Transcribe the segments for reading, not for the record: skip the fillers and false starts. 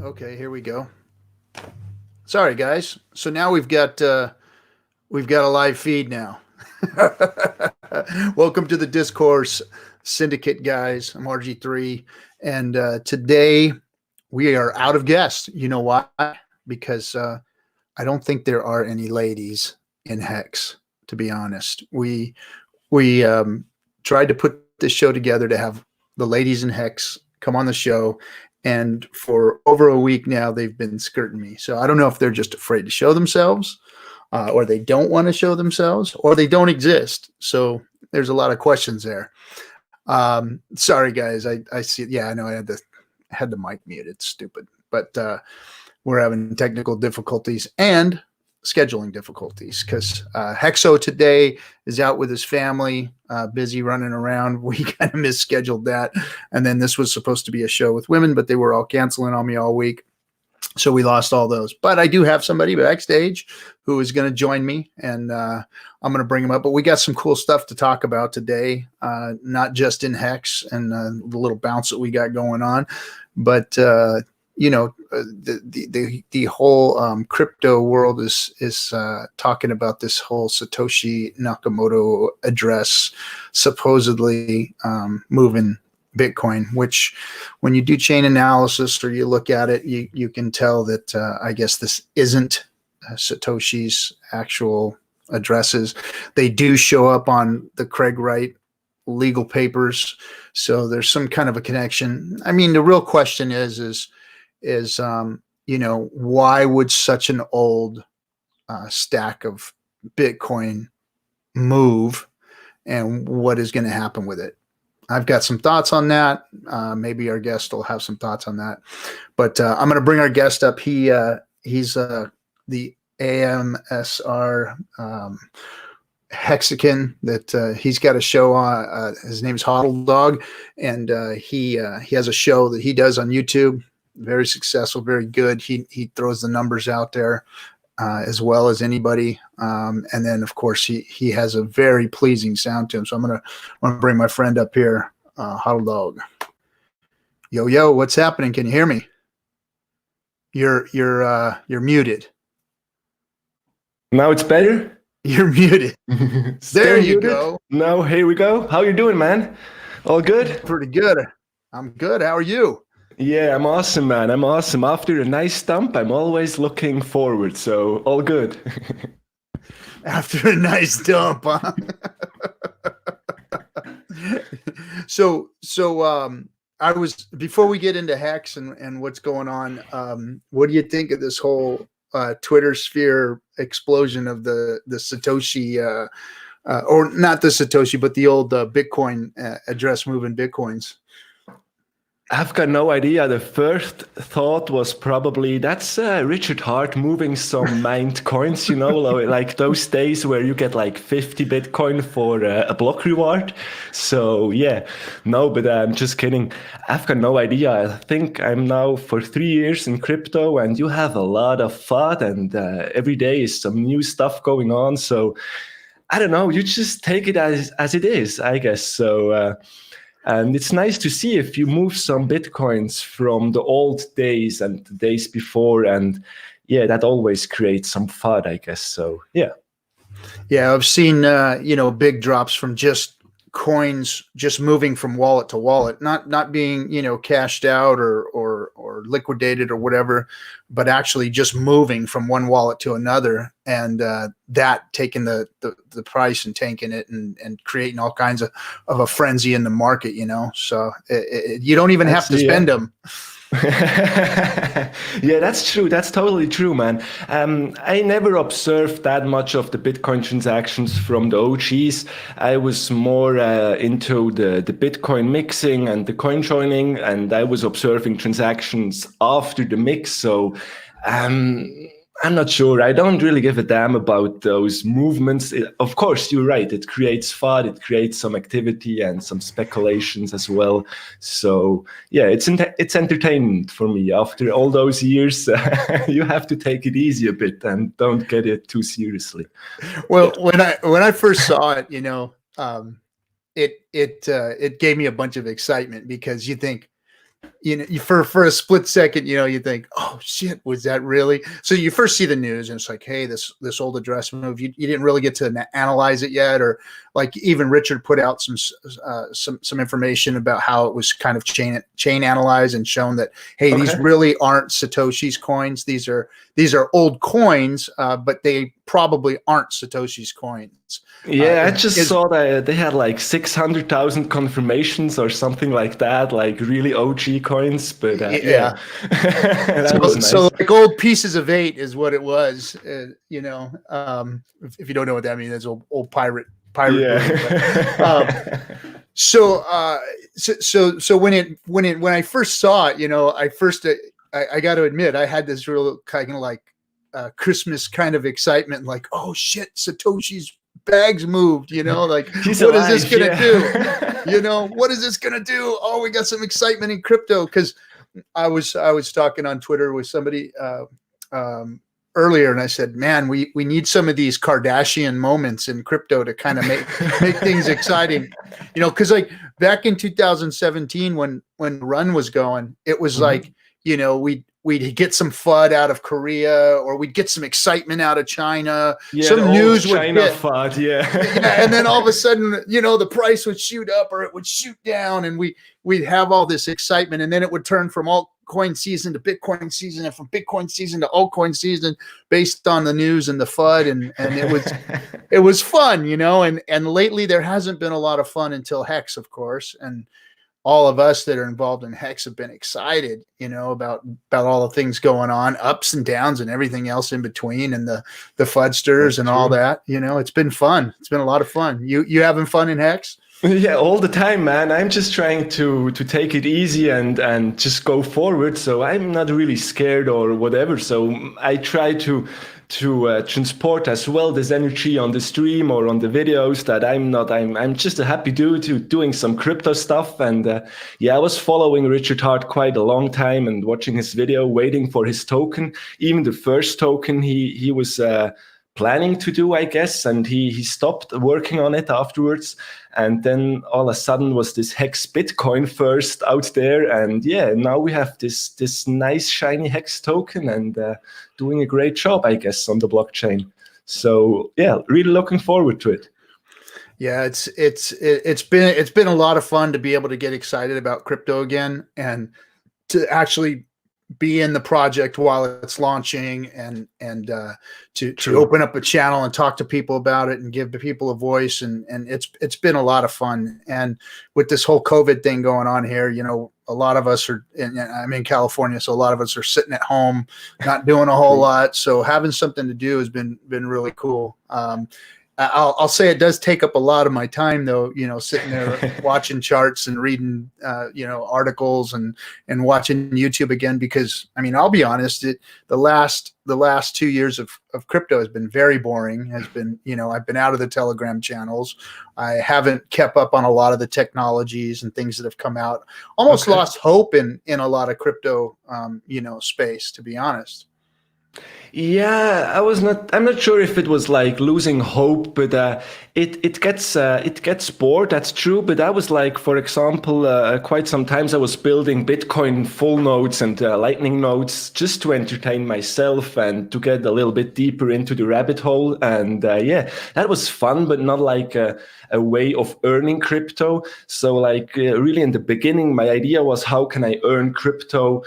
Okay, here we go. Sorry, guys. So now we've got a live feed now. Welcome to the Discourse Syndicate, guys. I'm RG3, and today we are out of guests. You know why? Because I don't think there are any ladies in Hex. To be honest, we tried to put this show together to have the ladies in Hex come on the show. And for over a week now, they've been skirting me. So I don't know if they're just afraid to show themselves, or they don't want to show themselves, or they don't exist. So there's a lot of questions there. Sorry, guys. I see. Yeah, I know I had the mic muted. Stupid. But we're having technical difficulties and scheduling difficulties because Hexo today is out with his family, busy running around. We kind of misscheduled that. And then this was supposed to be a show with women, but they were all canceling on me all week. So we lost all those. But I do have somebody backstage who is going to join me, and I'm going to bring him up. But we got some cool stuff to talk about today, not just in Hex and the little bounce that we got going on, but you know, the whole crypto world is talking about this whole Satoshi Nakamoto address supposedly moving Bitcoin, which when you do chain analysis or you look at it, you can tell that I guess this isn't Satoshi's actual addresses. They do show up on the Craig Wright legal papers, so there's some kind of a connection. I mean, the real question is you know, why would such an old stack of Bitcoin move, and what is going to happen with it? I've got some thoughts on that. Maybe our guest will have some thoughts on that, but I'm going to bring our guest up. He's the AMSR Hexagon that he's got a show on. His name's Hodldog, and he has a show that he does on YouTube. Very successful, very good. He throws the numbers out there as well as anybody. And then of course he has a very pleasing sound to him. So I'm gonna bring my friend up here, Hodldog. Yo, what's happening? Can you hear me? You're muted. Now it's better? You're muted. There you muted. Go. Now here we go. How you doing, man? All good? Pretty good. I'm good. How are you? Yeah, I'm awesome, man. I'm awesome. After a nice dump, I'm always looking forward. So all good. After a nice dump, huh? So I was, before we get into Hex and what's going on, what do you think of this whole Twitter sphere explosion of the Satoshi, or not the Satoshi, but the old Bitcoin address moving Bitcoins? I've got no idea. The first thought was probably that's Richard Hart moving some mined coins, you know, like those days where you get like 50 Bitcoin for a block reward. So yeah, no, but I'm just kidding. I've got no idea. I think I'm now for 3 years in crypto, and you have a lot of fun, and every day is some new stuff going on. So I don't know, you just take it as it is, I guess. So and it's nice to see if you move some Bitcoins from the old days and the days before. And yeah, that always creates some fun, I guess. So yeah. Yeah, I've seen, you know, big drops from just coins just moving from wallet to wallet, not being, you know, cashed out or liquidated or whatever, but actually just moving from one wallet to another, and that taking the price and tanking it and creating all kinds of a frenzy in the market, you know. So you don't even have to spend them. Yeah, that's true. That's totally true, man. I never observed that much of the Bitcoin transactions from the OGs. I was more into the Bitcoin mixing and the coin joining, and I was observing transactions after the mix. So I'm not sure. I don't really give a damn about those movements. Of course, you're right. It creates fun. It creates some activity and some speculations as well. So yeah, it's entertainment for me. After all those years, you have to take it easy a bit and don't get it too seriously. Well, when I first saw it, you know, it gave me a bunch of excitement, because you think, you know, for a split second, you know, you think, oh shit, was that really? So you first see the news and it's like, hey, this old address move, you didn't really get to analyze it yet, or like even Richard put out some information about how it was kind of chain analyzed and shown that, hey, these really aren't Satoshi's coins. These are old coins, but they probably aren't Satoshi's coins. Yeah, I just saw that they had like 600,000 confirmations or something like that, like really OG coins. But yeah, that was nice. So like old pieces of 8 is what it was. You know, if you don't know what that means, it's old pirate. Yeah. So when I first saw it, you know, I got to admit, I had this real kind of like Christmas kind of excitement, like, oh shit, Satoshi's bags moved, you know, like He's what alive, is this gonna do? You know, what is this gonna do? Oh, we got some excitement in crypto. Because I was talking on Twitter with somebody earlier, and I said, man, we need some of these Kardashian moments in crypto to kind of make things exciting, you know, because like back in 2017 when Run was going, it was like, you know, we'd get some FUD out of Korea, or we'd get some excitement out of China. Yeah, some news would China hit. FUD, yeah. And then all of a sudden, you know, the price would shoot up or it would shoot down, and we'd have all this excitement, and then it would turn from altcoin season to Bitcoin season, and from Bitcoin season to altcoin season based on the news and the FUD, and it was fun, you know. And lately there hasn't been a lot of fun until Hex, of course, and all of us that are involved in Hex have been excited, you know, about all the things going on, ups and downs and everything else in between, and the FUDsters and all that. You know, it's been fun. It's been a lot of fun. You having fun in Hex? Yeah, all the time, man. I'm just trying to take it easy and just go forward. So I'm not really scared or whatever. So I try to transport as well this energy on the stream or on the videos, that I'm just a happy dude doing some crypto stuff. And yeah, I was following Richard Hart quite a long time and watching his video, waiting for his token. Even the first token he was planning to do, I guess, and he stopped working on it afterwards. And then all of a sudden was this Hex Bitcoin first out there, and yeah, now we have this nice shiny Hex token, and doing a great job, I guess, on the blockchain. So yeah, really looking forward to it. Yeah, it's been a lot of fun to be able to get excited about crypto again, and to actually be in the project while it's launching, and to open up a channel and talk to people about it and give the people a voice, and it's been a lot of fun. And with this whole COVID thing going on here, you know, a lot of us are, and I'm in California, so a lot of us are sitting at home, not doing a whole lot. So having something to do has been really cool. I'll say it does take up a lot of my time, though, you know, sitting there watching charts and reading, you know, articles and watching YouTube again, because, I mean, I'll be honest, the last 2 years of crypto has been very boring. Has been, you know, I've been out of the Telegram channels. I haven't kept up on a lot of the technologies and things that have come out. Almost lost hope in a lot of crypto, you know, space, to be honest. Yeah, I'm not sure if it was like losing hope, but it gets bored. That's true. But I was like, for example, quite sometimes I was building Bitcoin full nodes and Lightning nodes just to entertain myself and to get a little bit deeper into the rabbit hole. And yeah, that was fun, but not like a way of earning crypto. So like really in the beginning, my idea was, how can I earn crypto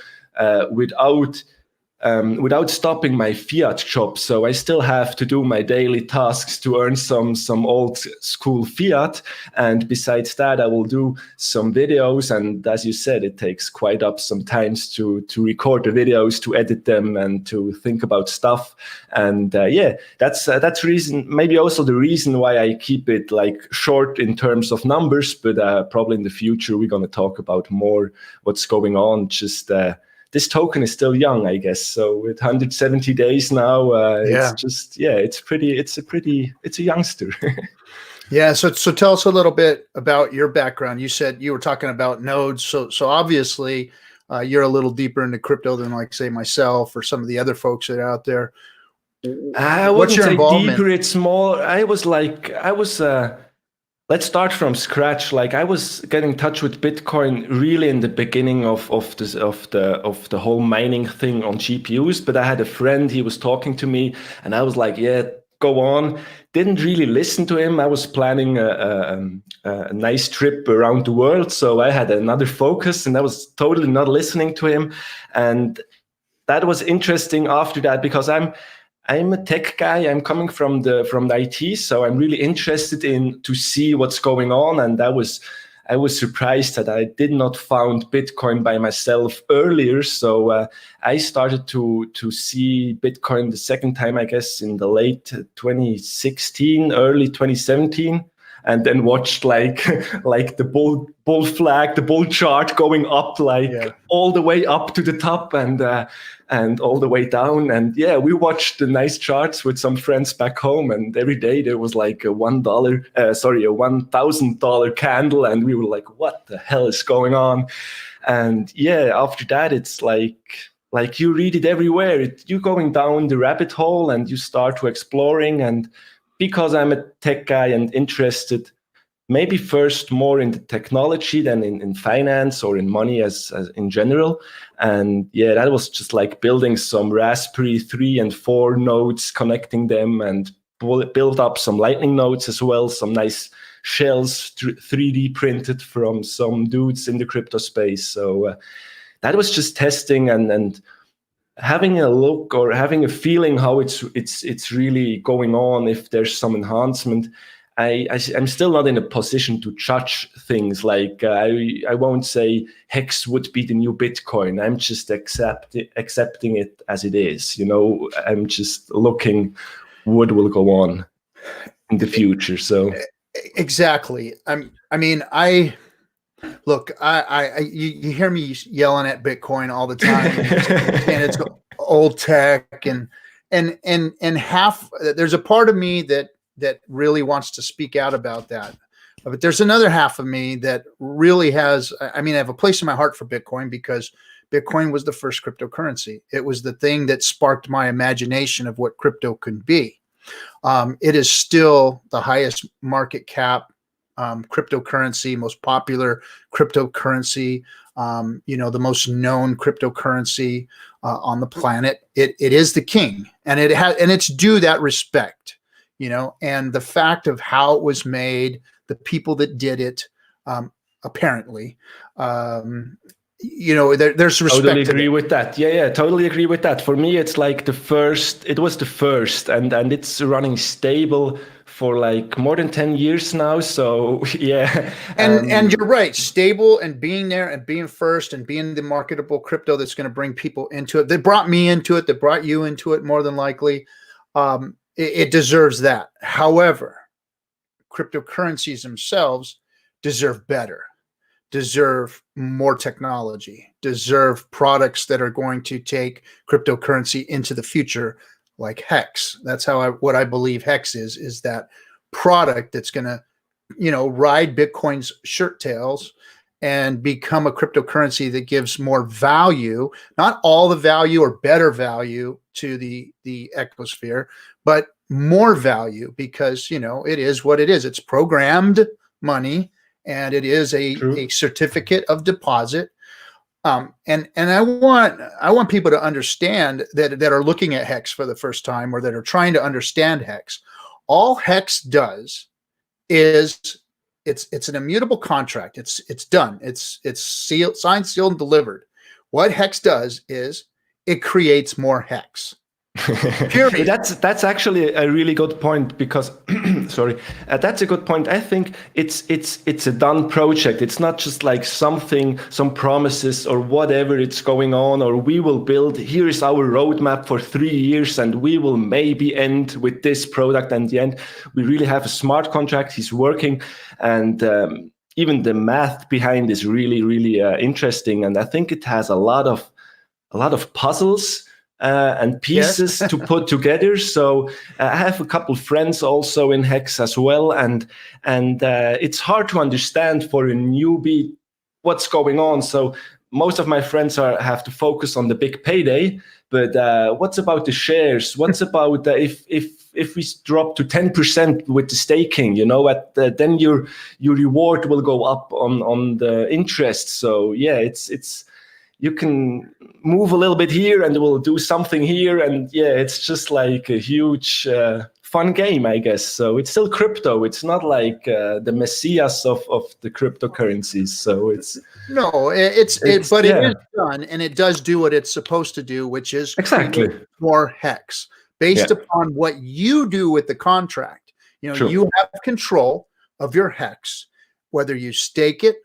without stopping my fiat job? So I still have to do my daily tasks to earn some old school fiat. And besides that, I will do some videos. And as you said, it takes quite up sometimes to record the videos, to edit them, and to think about stuff. And yeah, that's reason, maybe also the reason why I keep it like short in terms of numbers. But probably in the future, we're going to talk about more what's going on. Just this token is still young, I guess. So with 170 days now, it's just, yeah, it's a youngster. Yeah. So tell us a little bit about your background. You said you were talking about nodes. So obviously you're a little deeper into crypto than, like, say, myself or some of the other folks that are out there. I wouldn't say deeper. It's more, I was Let's start from scratch. Like I was getting in touch with Bitcoin really in the beginning of the whole mining thing on GPUs. But I had a friend, he was talking to me, and I was like, yeah, go on. Didn't really listen to him. I was planning a nice trip around the world, so I had another focus, and I was totally not listening to him. And that was interesting after that, because I'm a tech guy. I'm coming from the IT, so I'm really interested in to see what's going on. And I was surprised that I did not found Bitcoin by myself earlier. So I started to see Bitcoin the second time, I guess, in the late 2016, early 2017. And then watched like the bull flag, the bull chart going up, all the way up to the top and all the way down. And yeah, we watched the nice charts with some friends back home, and every day there was like a $1,000 candle, and we were like, what the hell is going on? And yeah, after that, it's like you read it everywhere. You're going down the rabbit hole, and you start to exploring. And because I'm a tech guy and interested, maybe first more in the technology than in finance or in money as in general. And yeah, that was just like building some Raspberry 3 and 4 nodes, connecting them, and build up some Lightning nodes as well, some nice shells 3D printed from some dudes in the crypto space. So that was just testing and having a look or having a feeling how it's really going on, if there's some enhancement. I'm still not in a position to judge things. Like I won't say Hex would be the new Bitcoin. I'm just accepting it as it is. I'm just looking what will go on in the future. So exactly. Look, you hear me yelling at Bitcoin all the time, and it's old tech, and half. There's a part of me that really wants to speak out about that, but there's another half of me that really has. I have a place in my heart for Bitcoin, because Bitcoin was the first cryptocurrency. It was the thing that sparked my imagination of what crypto could be. It is still the highest market cap cryptocurrency, most popular cryptocurrency, the most known cryptocurrency on the planet. It is the king, and it's due that respect, and the fact of how it was made, the people that did it, apparently, there's respect. Totally agree with that. Yeah, totally agree with that. For me, it's like it was the first, and it's running stable for like more than 10 years now. So yeah. And you're right, stable and being there and being first and being the marketable crypto that's going to bring people into it. They brought me into it. They brought you into it, more than likely. It deserves that. However, cryptocurrencies themselves deserve better, deserve more technology, deserve products that are going to take cryptocurrency into the future, like Hex. That's what I believe Hex is that product that's going to, ride Bitcoin's shirt tails and become a cryptocurrency that gives more value, not all the value or better value to the ecosphere, but more value, because, it is what it is. It's programmed money, and it is a certificate of deposit. And I want people to understand that are looking at Hex for the first time, or that are trying to understand Hex. All Hex does is it's an immutable contract. It's done. It's sealed, signed, sealed, and delivered. What Hex does is it creates more Hex. Period. That's actually a really good point, because sorry, that's a good point. I think it's a done project. It's not just like some promises or whatever it's going on, or we will build, here is our roadmap for 3 years and we will maybe end with this product. And the end, we really have a smart contract. He's working, and even the math behind is really, really interesting. And I think it has a lot of puzzles and pieces to put together. So I have a couple friends also in Hex as well, and it's hard to understand for a newbie what's going on. So most of my friends have to focus on the big payday, but what's about the shares? What's about if if we drop to 10% with the staking, then your reward will go up on the interest. So yeah, it's you can move a little bit here and we'll do something here, and yeah, it's just like a huge fun game, I guess. So it's still crypto. It's not like the messiahs of the cryptocurrencies. So it's but it is done, and it does do what it's supposed to do, which is exactly more hex based upon what you do with the contract. You have control of your hex, whether you stake it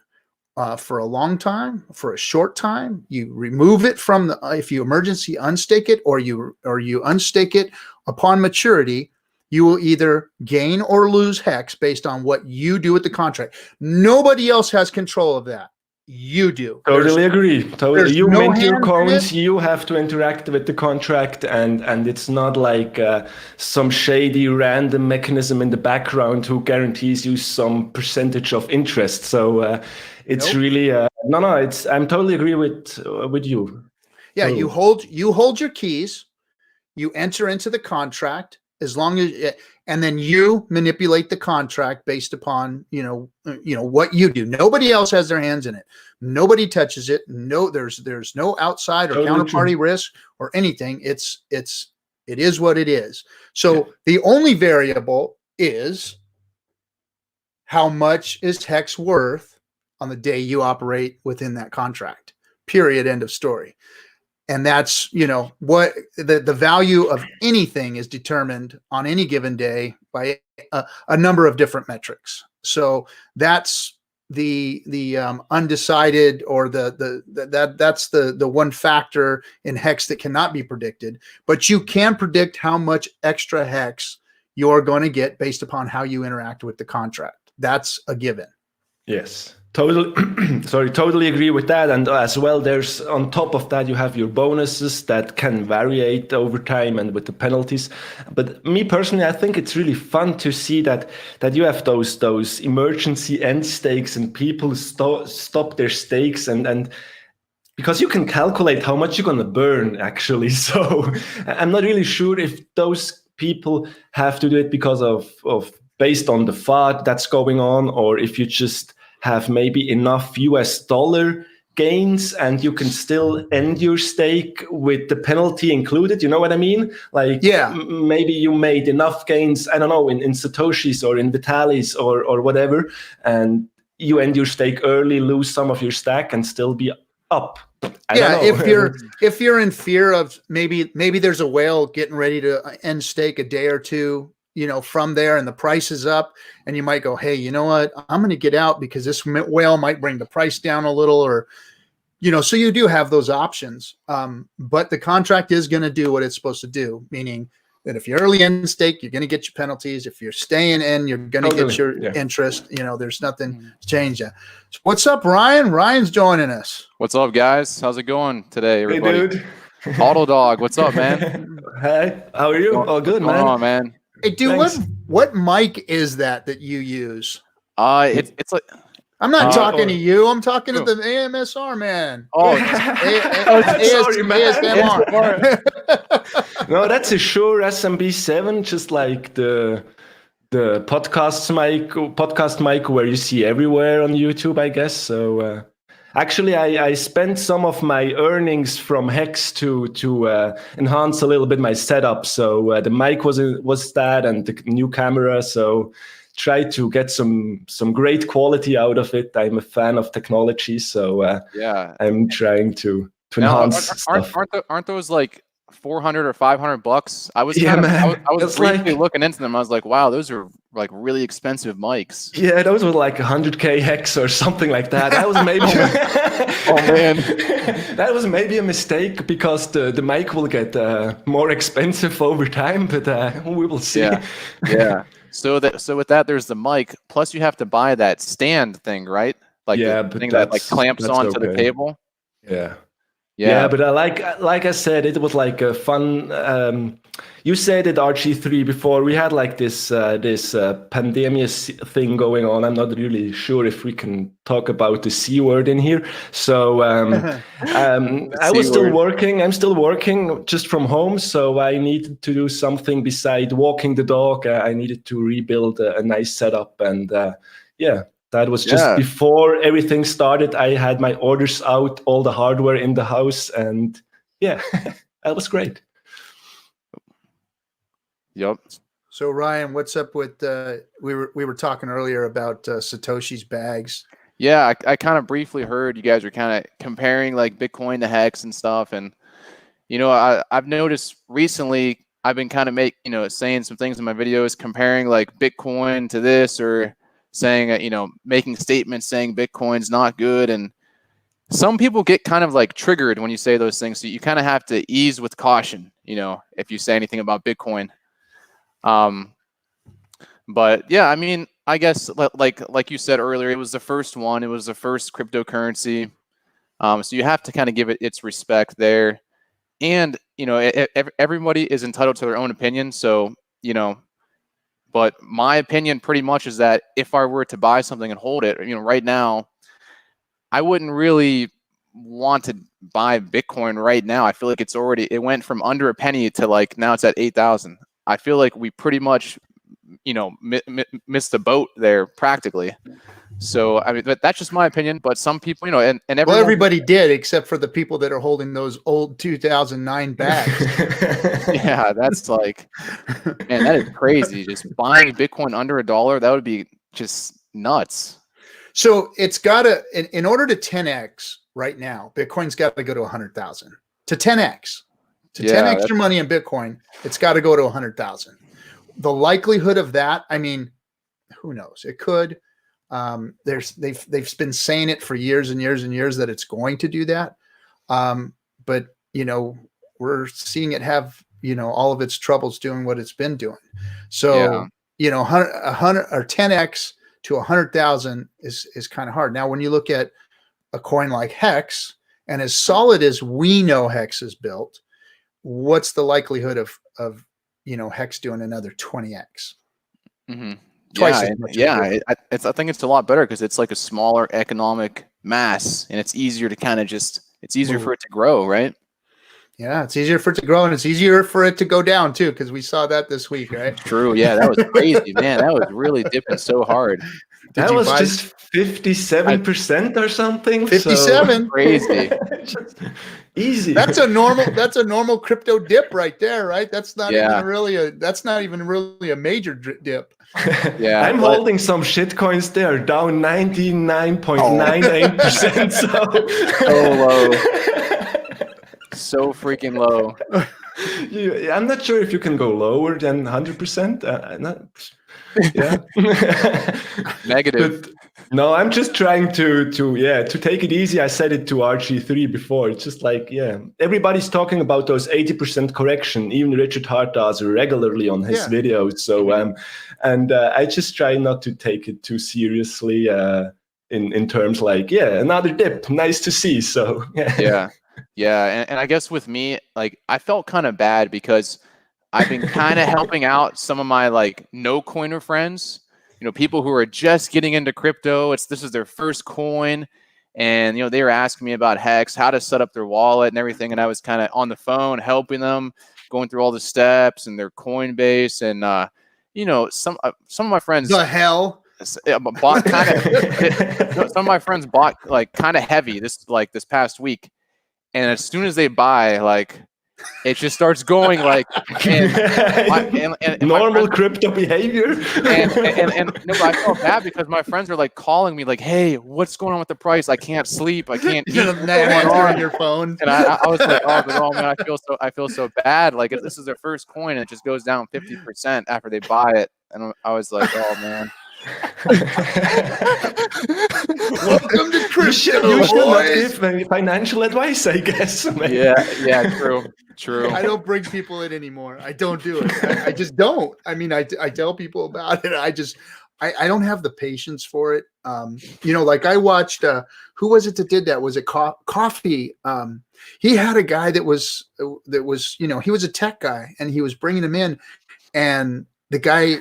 for a long time, for a short time, you remove it from the, if you emergency unstake it, or you unstake it upon maturity, you will either gain or lose hex based on what you do with the contract. Nobody else has control of that. You do. Totally agree. Totally. You no mint your coins, you have to interact with the contract, and it's not like some shady random mechanism in the background who guarantees you some percentage of interest. So it's really I'm totally agree with you. Yeah, totally. you hold your keys, you enter into the contract as long as, and then you manipulate the contract based upon what you do. Nobody else has their hands in it. Nobody touches it. No, there's no outside or counterparty risk or anything. It is what it is. So the only variable is how much is hex worth on the day you operate within that contract. Period. End of story. And that's, what the value of anything is determined on any given day by a number of different metrics. So that's the undecided, or that's the one factor in hex that cannot be predicted. But you can predict how much extra hex you're going to get based upon how you interact with the contract. That's a given. Yes. Totally agree with that. And as well, there's on top of that, you have your bonuses that can variate over time and with the penalties. But me personally, I think it's really fun to see that you have those emergency end stakes, and people stop their stakes, and because you can calculate how much you're going to burn actually. So I'm not really sure if those people have to do it because of based on the FUD that's going on, or if you just have maybe enough US dollar gains and you can still end your stake with the penalty included. You know what I mean? Like, maybe you made enough gains, I don't know, in Satoshis or in Vitalis or whatever, and you end your stake early, lose some of your stack, and still be up. I don't know. if you're in fear of maybe there's a whale getting ready to end stake a day or two, from there, and the price is up, and you might go, hey, you know what? I'm going to get out because this whale might bring the price down a little, or, so you do have those options. But the contract is going to do what it's supposed to do, meaning that if you're early in stake, you're going to get your penalties. If you're staying in, you're going to get your interest. There's nothing to change that. So what's up, Ryan? Ryan's joining us. What's up, guys? How's it going today, everybody? Hey, dude. Hodldog, what's up, man? Hey, how are you? All good, man. What's going on, man? Hey, dude, what mic is that you use? It's like, I'm not talking to you. I'm talking to the AMSR man. Oh, sorry, man. ASMR. No, that's a Shure SMB7, just like the podcast mic where you see everywhere on YouTube, I guess. So actually, I spent some of my earnings from Hex to enhance a little bit my setup. So the mic was that, and the new camera. So try to get some great quality out of it. I'm a fan of technology, so I'm trying to enhance stuff. Aren't those like $400 or $500? I was I was briefly looking into them. I was like, wow, those are like really expensive mics. Yeah, those were like 100K hex or something like that. That was maybe oh man, that was maybe a mistake, because the mic will get more expensive over time, but we will see. Yeah. So with that, there's the mic. Plus, you have to buy that stand thing, right? Like the thing that like clamps onto the table. Yeah. Yeah, but like I said, it was like a fun. You said it, RG3, before. We had like this pandemic thing going on. I'm not really sure if we can talk about the C word in here. So I was still working. I'm still working just from home. So I needed to do something beside walking the dog. I needed to rebuild a nice setup, and that was just before everything started. I had my orders out, all the hardware in the house, and that was great. Yep. So Ryan, what's up with we were talking earlier about Satoshi's bags? Yeah, I kind of briefly heard you guys were kind of comparing like Bitcoin to Hex and stuff, and I've noticed recently I've been kind of saying some things in my videos comparing like Bitcoin to this, or saying making statements saying Bitcoin's not good, and some people get kind of like triggered when you say those things. So you kind of have to ease with caution, if you say anything about Bitcoin. But yeah, I mean, I guess like you said earlier, it was the first one. It was the first cryptocurrency. So you have to kind of give it its respect there. And, everybody is entitled to their own opinion. So, but my opinion pretty much is that if I were to buy something and hold it, right now, I wouldn't really want to buy Bitcoin right now. I feel like it went from under a penny to like now it's at 8,000. I feel like we pretty much, missed the boat there practically. So I mean, but that's just my opinion. But some people, and everybody did, except for the people that are holding those old 2009 bags. Yeah, that's like, man, that is crazy. Just buying Bitcoin under $1, that would be just nuts. So it's got to, in order to 10x right now, Bitcoin's got to go to 100,000 to 10x. To 10x your money in Bitcoin, it's got to go to 100,000. The likelihood of that, I mean, who knows? It could. They've been saying it for years and years and years that it's going to do that. But we're seeing it have all of its troubles doing what it's been doing. So 100 or 10x to 100,000 is kind of hard. Now, when you look at a coin like Hex, and as solid as we know Hex is built, what's the likelihood of Hex doing another 20x? Mm-hmm. Twice as much. I think it's a lot better because it's like a smaller economic mass, and it's easier to kind of it's easier for it to grow, right? Yeah, it's easier for it to grow, and it's easier for it to go down too, because we saw that this week, right? True. Yeah, that was crazy, man. That was really dipping so hard. That was just 57% or something. 57, so crazy. Easy. That's a normal crypto dip right there, right? That's not even really a major dip. Yeah, I'm holding some shit coins there, down 99.98%. So low. So freaking low. I'm not sure if you can go lower than 100%. Negative. But no, I'm just trying to take it easy. I said it to RG3 before. It's just like, everybody's talking about those 80% correction. Even Richard Hart does regularly on his videos. So I just try not to take it too seriously in terms like, another dip, nice to see. So yeah, and I guess with me, like, I felt kind of bad because I've been kind of helping out some of my like no coiner friends, people who are just getting into crypto. This is their first coin, and they were asking me about Hex, how to set up their wallet and everything, and I was kind of on the phone helping them, going through all the steps and their Coinbase, and some of my friends bought kind of some of my friends bought like kind of heavy this past week. And as soon as they buy, like, it just starts going like and normal crypto behavior. and no, but I felt bad because my friends are like calling me like, "Hey, what's going on with the price? I can't sleep. I can't eat." on your phone. And I was like, "Oh man, I feel so bad. Like, if this is their first coin and it just goes down 50% after they buy it." And I was like, "Oh man." Welcome to crypto. You should not give any financial advice, I guess. Yeah, true. I don't bring people in anymore. I don't do it. I just don't. I mean, I tell people about it. I don't have the patience for it. You know, like I watched, who was it that did that? Was it Coffee? He had a guy that was, you know, he was a tech guy and he was bringing him in, and the guy,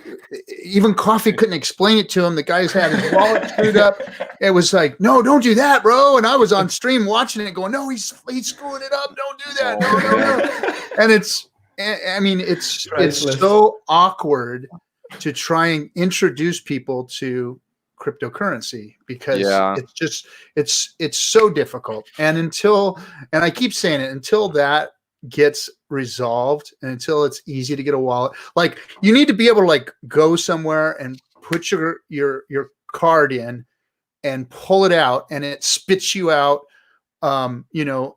even Coffee couldn't explain it to him. The guy's had his wallet screwed up. It was like, no, don't do that, bro. And I was on stream watching it going, no, he's screwing it up. Don't do that. No. And it's, I mean, it's so awkward to try and introduce people to cryptocurrency, because it's just, it's so difficult. And I keep saying it, until that gets resolved and until it's easy to get a wallet, like you need to be able to like go somewhere and put your card in and pull it out, and it spits you out you know,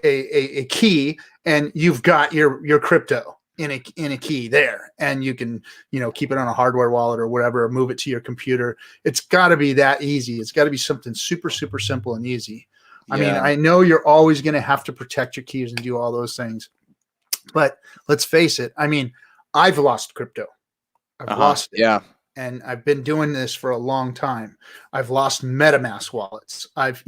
a key, and you've got your crypto in a key there, and you can, you know, keep it on a hardware wallet or whatever, or move it to your computer. It's got to be that easy. It's got to be something super simple and easy. I mean, I know you're always going to have to protect your keys and do all those things, but let's face it. I mean, I've lost crypto. I've lost it. Yeah. And I've been doing this for a long time. I've lost MetaMask wallets. I've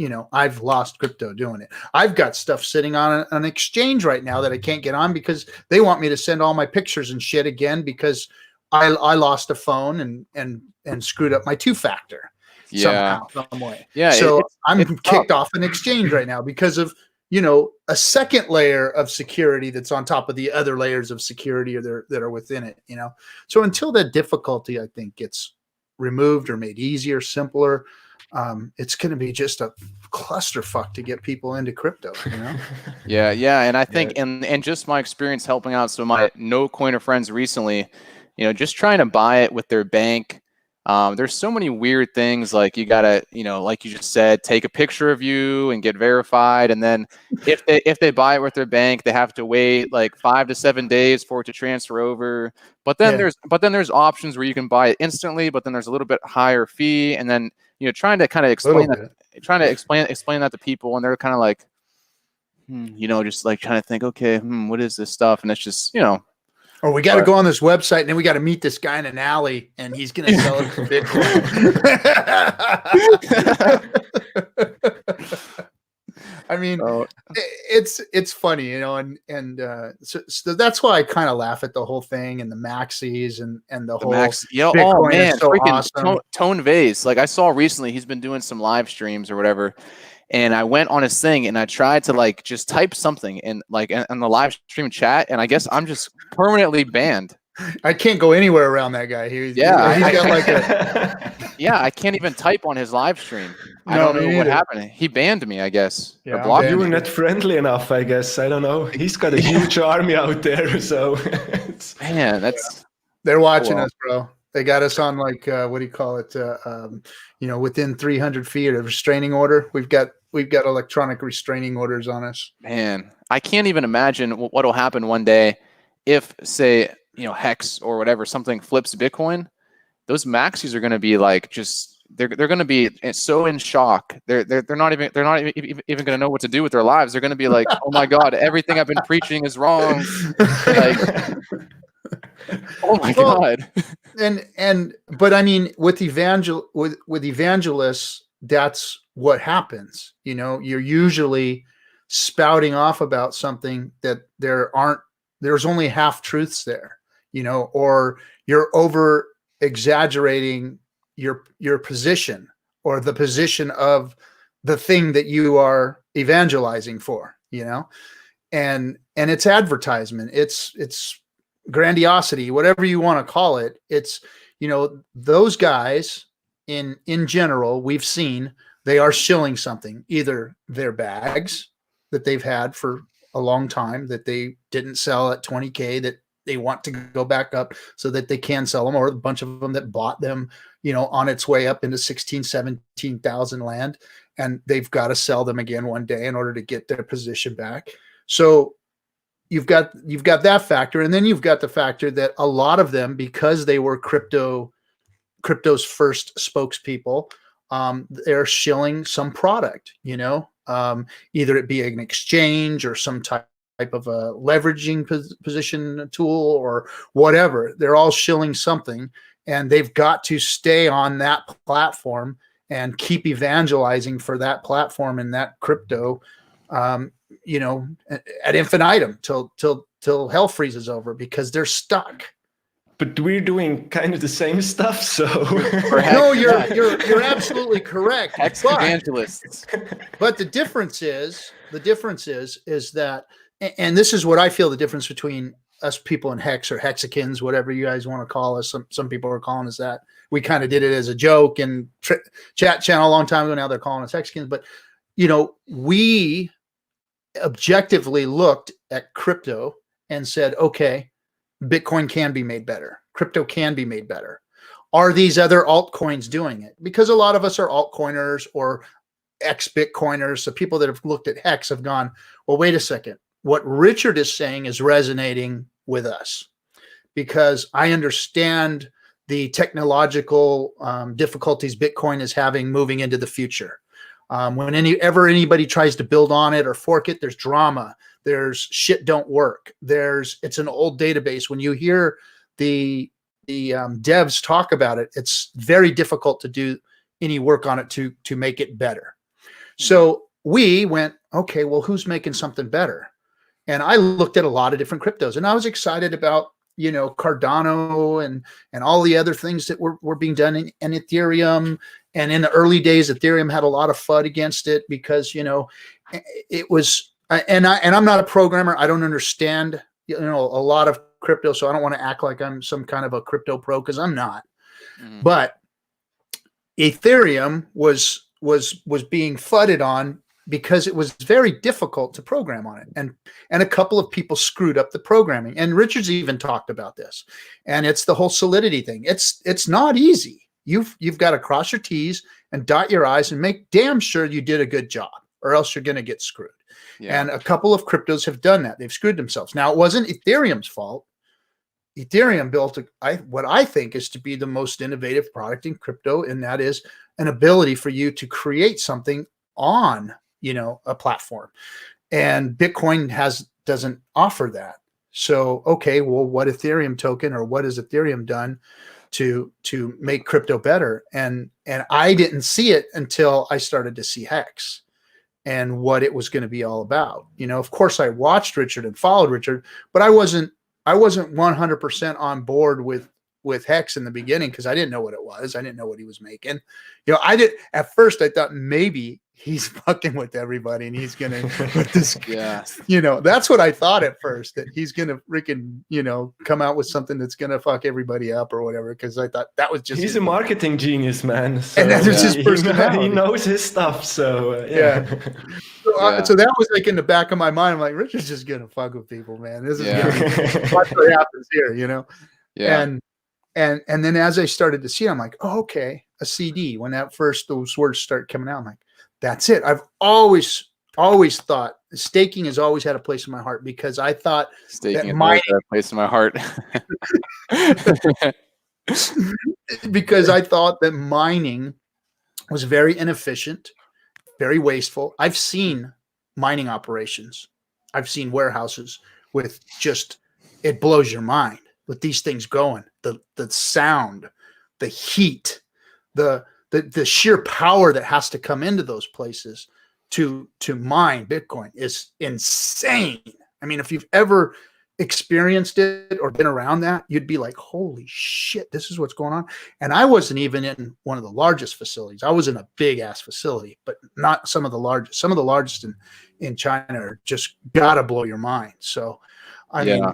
lost crypto doing it. I've got stuff sitting on an exchange right now that I can't get on because they want me to send all my pictures and shit again because I lost a phone and screwed up my two-factor somehow, some way. Yeah. So I'm kicked off an exchange right now because of, you know, a second layer of security that's on top of the other layers of security that are within it, you know? So until that difficulty, I think, gets removed or made easier, simpler, it's going to be just a clusterfuck to get people into crypto, you know? Yeah. And I think, and just my experience helping out some of my no-coiner friends recently, you know, just trying to buy it with their bank. There's so many weird things, like you gotta, you know, like you just said, take a picture of you and get verified, and then if they buy it with their bank, they have to wait like 5 to 7 days for it to transfer over. But then there's options where you can buy it instantly, but then there's a little bit higher fee, and then, you know, trying to kind of explain that to people, and they're kind of like, you know, just like trying to think, okay, what is this stuff, and it's just, you know. Or we got to go on this website, and then we got to meet this guy in an alley, and he's going to sell it for Bitcoin. I mean, it's funny, you know, and so that's why I kind of laugh at the whole thing, and the maxis and the whole Bitcoin. Oh man, is so freaking awesome. Tone Vase. Like I saw recently, he's been doing some live streams or whatever. And I went on his thing and I tried to like just type something in like in the live stream chat, and I guess I'm just permanently banned. I can't go anywhere around that guy. He's got like a I can't even type on his live stream. I don't know what happened. He banned me, I guess. Yeah, you were not friendly enough, I guess. I don't know. He's got a huge army out there, so man, they're watching us, bro. They got us on like what do you call it? You know, within 300 feet of restraining order. We've got electronic restraining orders on us. Man, I can't even imagine what will happen one day if, say, you know, Hex or whatever, something flips Bitcoin. Those maxis are going to be like they're going to be so in shock. They're not even going to know what to do with their lives. They're going to be like, oh my god, everything I've been preaching is wrong. Like, oh my god. But I mean, with evangelists, that's what happens. You know, you're usually spouting off about something that there's only half truths there, you know, or you're over exaggerating your position or the position of the thing that you are evangelizing for, you know, and it's advertisement, it's grandiosity, whatever you want to call it. It's, you know, those guys in general, we've seen they are shilling something, either their bags that they've had for a long time that they didn't sell at 20K that they want to go back up so that they can sell them, or a bunch of them that bought them, you know, on its way up into 16, 17,000 land, and they've got to sell them again one day in order to get their position back. So you've got that factor, and then you've got the factor that a lot of them, because they were crypto's first spokespeople, they're shilling some product, you know, either it be an exchange or some type of a leveraging position tool or whatever. They're all shilling something, and they've got to stay on that platform and keep evangelizing for that platform and that crypto, you know, ad infinitum till hell freezes over, because they're stuck. But we're doing kind of the same stuff, so no, you're absolutely correct. Hex evangelists. But the difference is that, and this is what I feel the difference between us people in Hex or Hexicans, whatever you guys want to call us. Some people are calling us that. We kind of did it as a joke and chat channel a long time ago. Now they're calling us Hexicans. But, you know, we objectively looked at crypto and said, okay, Bitcoin can be made better. Crypto can be made better. Are these other altcoins doing it? Because a lot of us are altcoiners or ex-Bitcoiners. So people that have looked at Hex have gone, well, wait a second. What Richard is saying is resonating with us, because I understand the technological difficulties Bitcoin is having moving into the future. Whenever anybody tries to build on it or fork it, there's drama. There's shit don't work. It's an old database. When you hear the devs talk about it, it's very difficult to do any work on it to make it better. So we went, okay, well, who's making something better? And I looked at a lot of different cryptos, and I was excited about, you know, Cardano and all the other things that were being done in Ethereum. And in the early days, Ethereum had a lot of FUD against it because, you know, it was, and I'm not a programmer. I don't understand, you know, a lot of crypto. So I don't want to act like I'm some kind of a crypto pro, because I'm not. But Ethereum was being FUDded on because it was very difficult to program on it. And a couple of people screwed up the programming. And Richard's even talked about this. And it's the whole Solidity thing. It's not easy. You've got to cross your T's and dot your I's and make damn sure you did a good job, or else you're going to get screwed. Yeah. And a couple of cryptos have done that. They've screwed themselves. Now, it wasn't Ethereum's fault. Ethereum built what I think is to be the most innovative product in crypto, and that is an ability for you to create something on, you know, a platform. And Bitcoin doesn't offer that. So, okay, well, what Ethereum token or what has Ethereum done to make crypto better? And I didn't see it until I started to see Hex and what it was going to be all about. You know, of course I watched Richard and followed Richard, but I wasn't 100% on board with Hex in the beginning, because I didn't know what it was. I didn't know what he was making. You know, at first I thought maybe he's fucking with everybody and he's going to put this, yeah, you know, that's what I thought at first, that he's going to freaking, you know, come out with something that's going to fuck everybody up or whatever. Cause I thought that was just, he's a marketing genius, man. So, and that's his personality. He knows his stuff. So yeah. So that was like in the back of my mind. I'm like, Richard's just going to fuck with people, man. This is what happens here, you know? Yeah. And then as I started to see it, I'm like, oh, okay, a CD. When those words start coming out, I'm like, that's it. I've always thought staking has always had a place in my heart, because I thought staking has always had a place in my heart. Because I thought that mining was very inefficient, very wasteful. I've seen mining operations. I've seen warehouses with just, it blows your mind with these things going, the sound, the heat, the sheer power that has to come into those places to mine Bitcoin is insane. I mean, if you've ever experienced it or been around that, you'd be like, holy shit, this is what's going on. And I wasn't even in one of the largest facilities. I was in a big ass facility, but not some of the largest. Some of the largest in China are just gotta blow your mind. So I mean,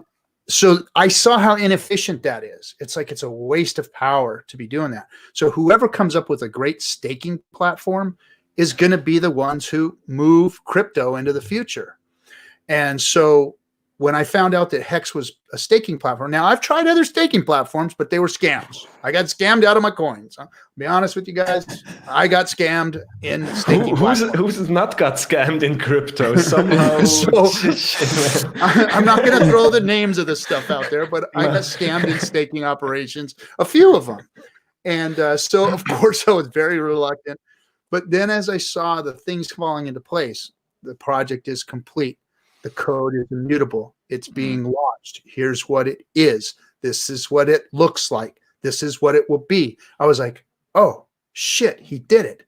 so I saw how inefficient that is. It's like, it's a waste of power to be doing that. So whoever comes up with a great staking platform is going to be the ones who move crypto into the future. And so when I found out that Hex was a staking platform, now I've tried other staking platforms, but they were scams. I got scammed out of my coins. I'll be honest with you guys. I got scammed in staking platforms. Who's not got scammed in crypto somehow? So, I'm not going to throw the names of this stuff out there, but I got scammed in staking operations, a few of them. And so, of course, I was very reluctant. But then as I saw the things falling into place, the project is complete. The code is immutable. It's being launched. Here's what it is. This is what it looks like. This is what it will be. I was like, oh shit, he did it.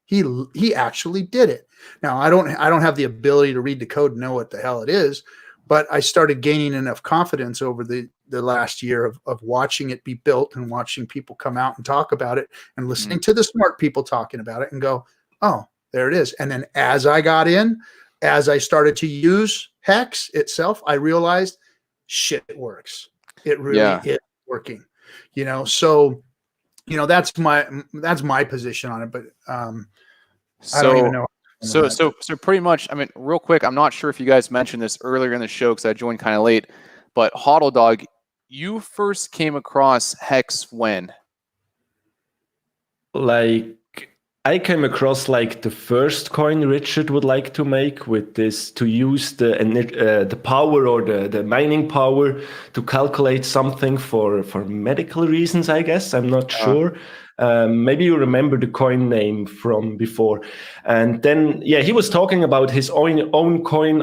He actually did it. Now I don't have the ability to read the code and know what the hell it is, but I started gaining enough confidence over the last year of watching it be built and watching people come out and talk about it and listening to the smart people talking about it and go, oh, there it is. And then as I got in, as I started to use Hex itself, I realized shit, it works. It really is working, you know? So, you know, that's my position on it, but I don't even know. So pretty much, I mean, real quick, I'm not sure if you guys mentioned this earlier in the show because I joined kind of late, but Hodldog, you first came across Hex when? Like, I came across like the first coin Richard would like to make with this, to use the power or the mining power to calculate something for medical reasons, I guess. I'm not sure. Maybe you remember the coin name from before. And then, yeah, he was talking about his own coin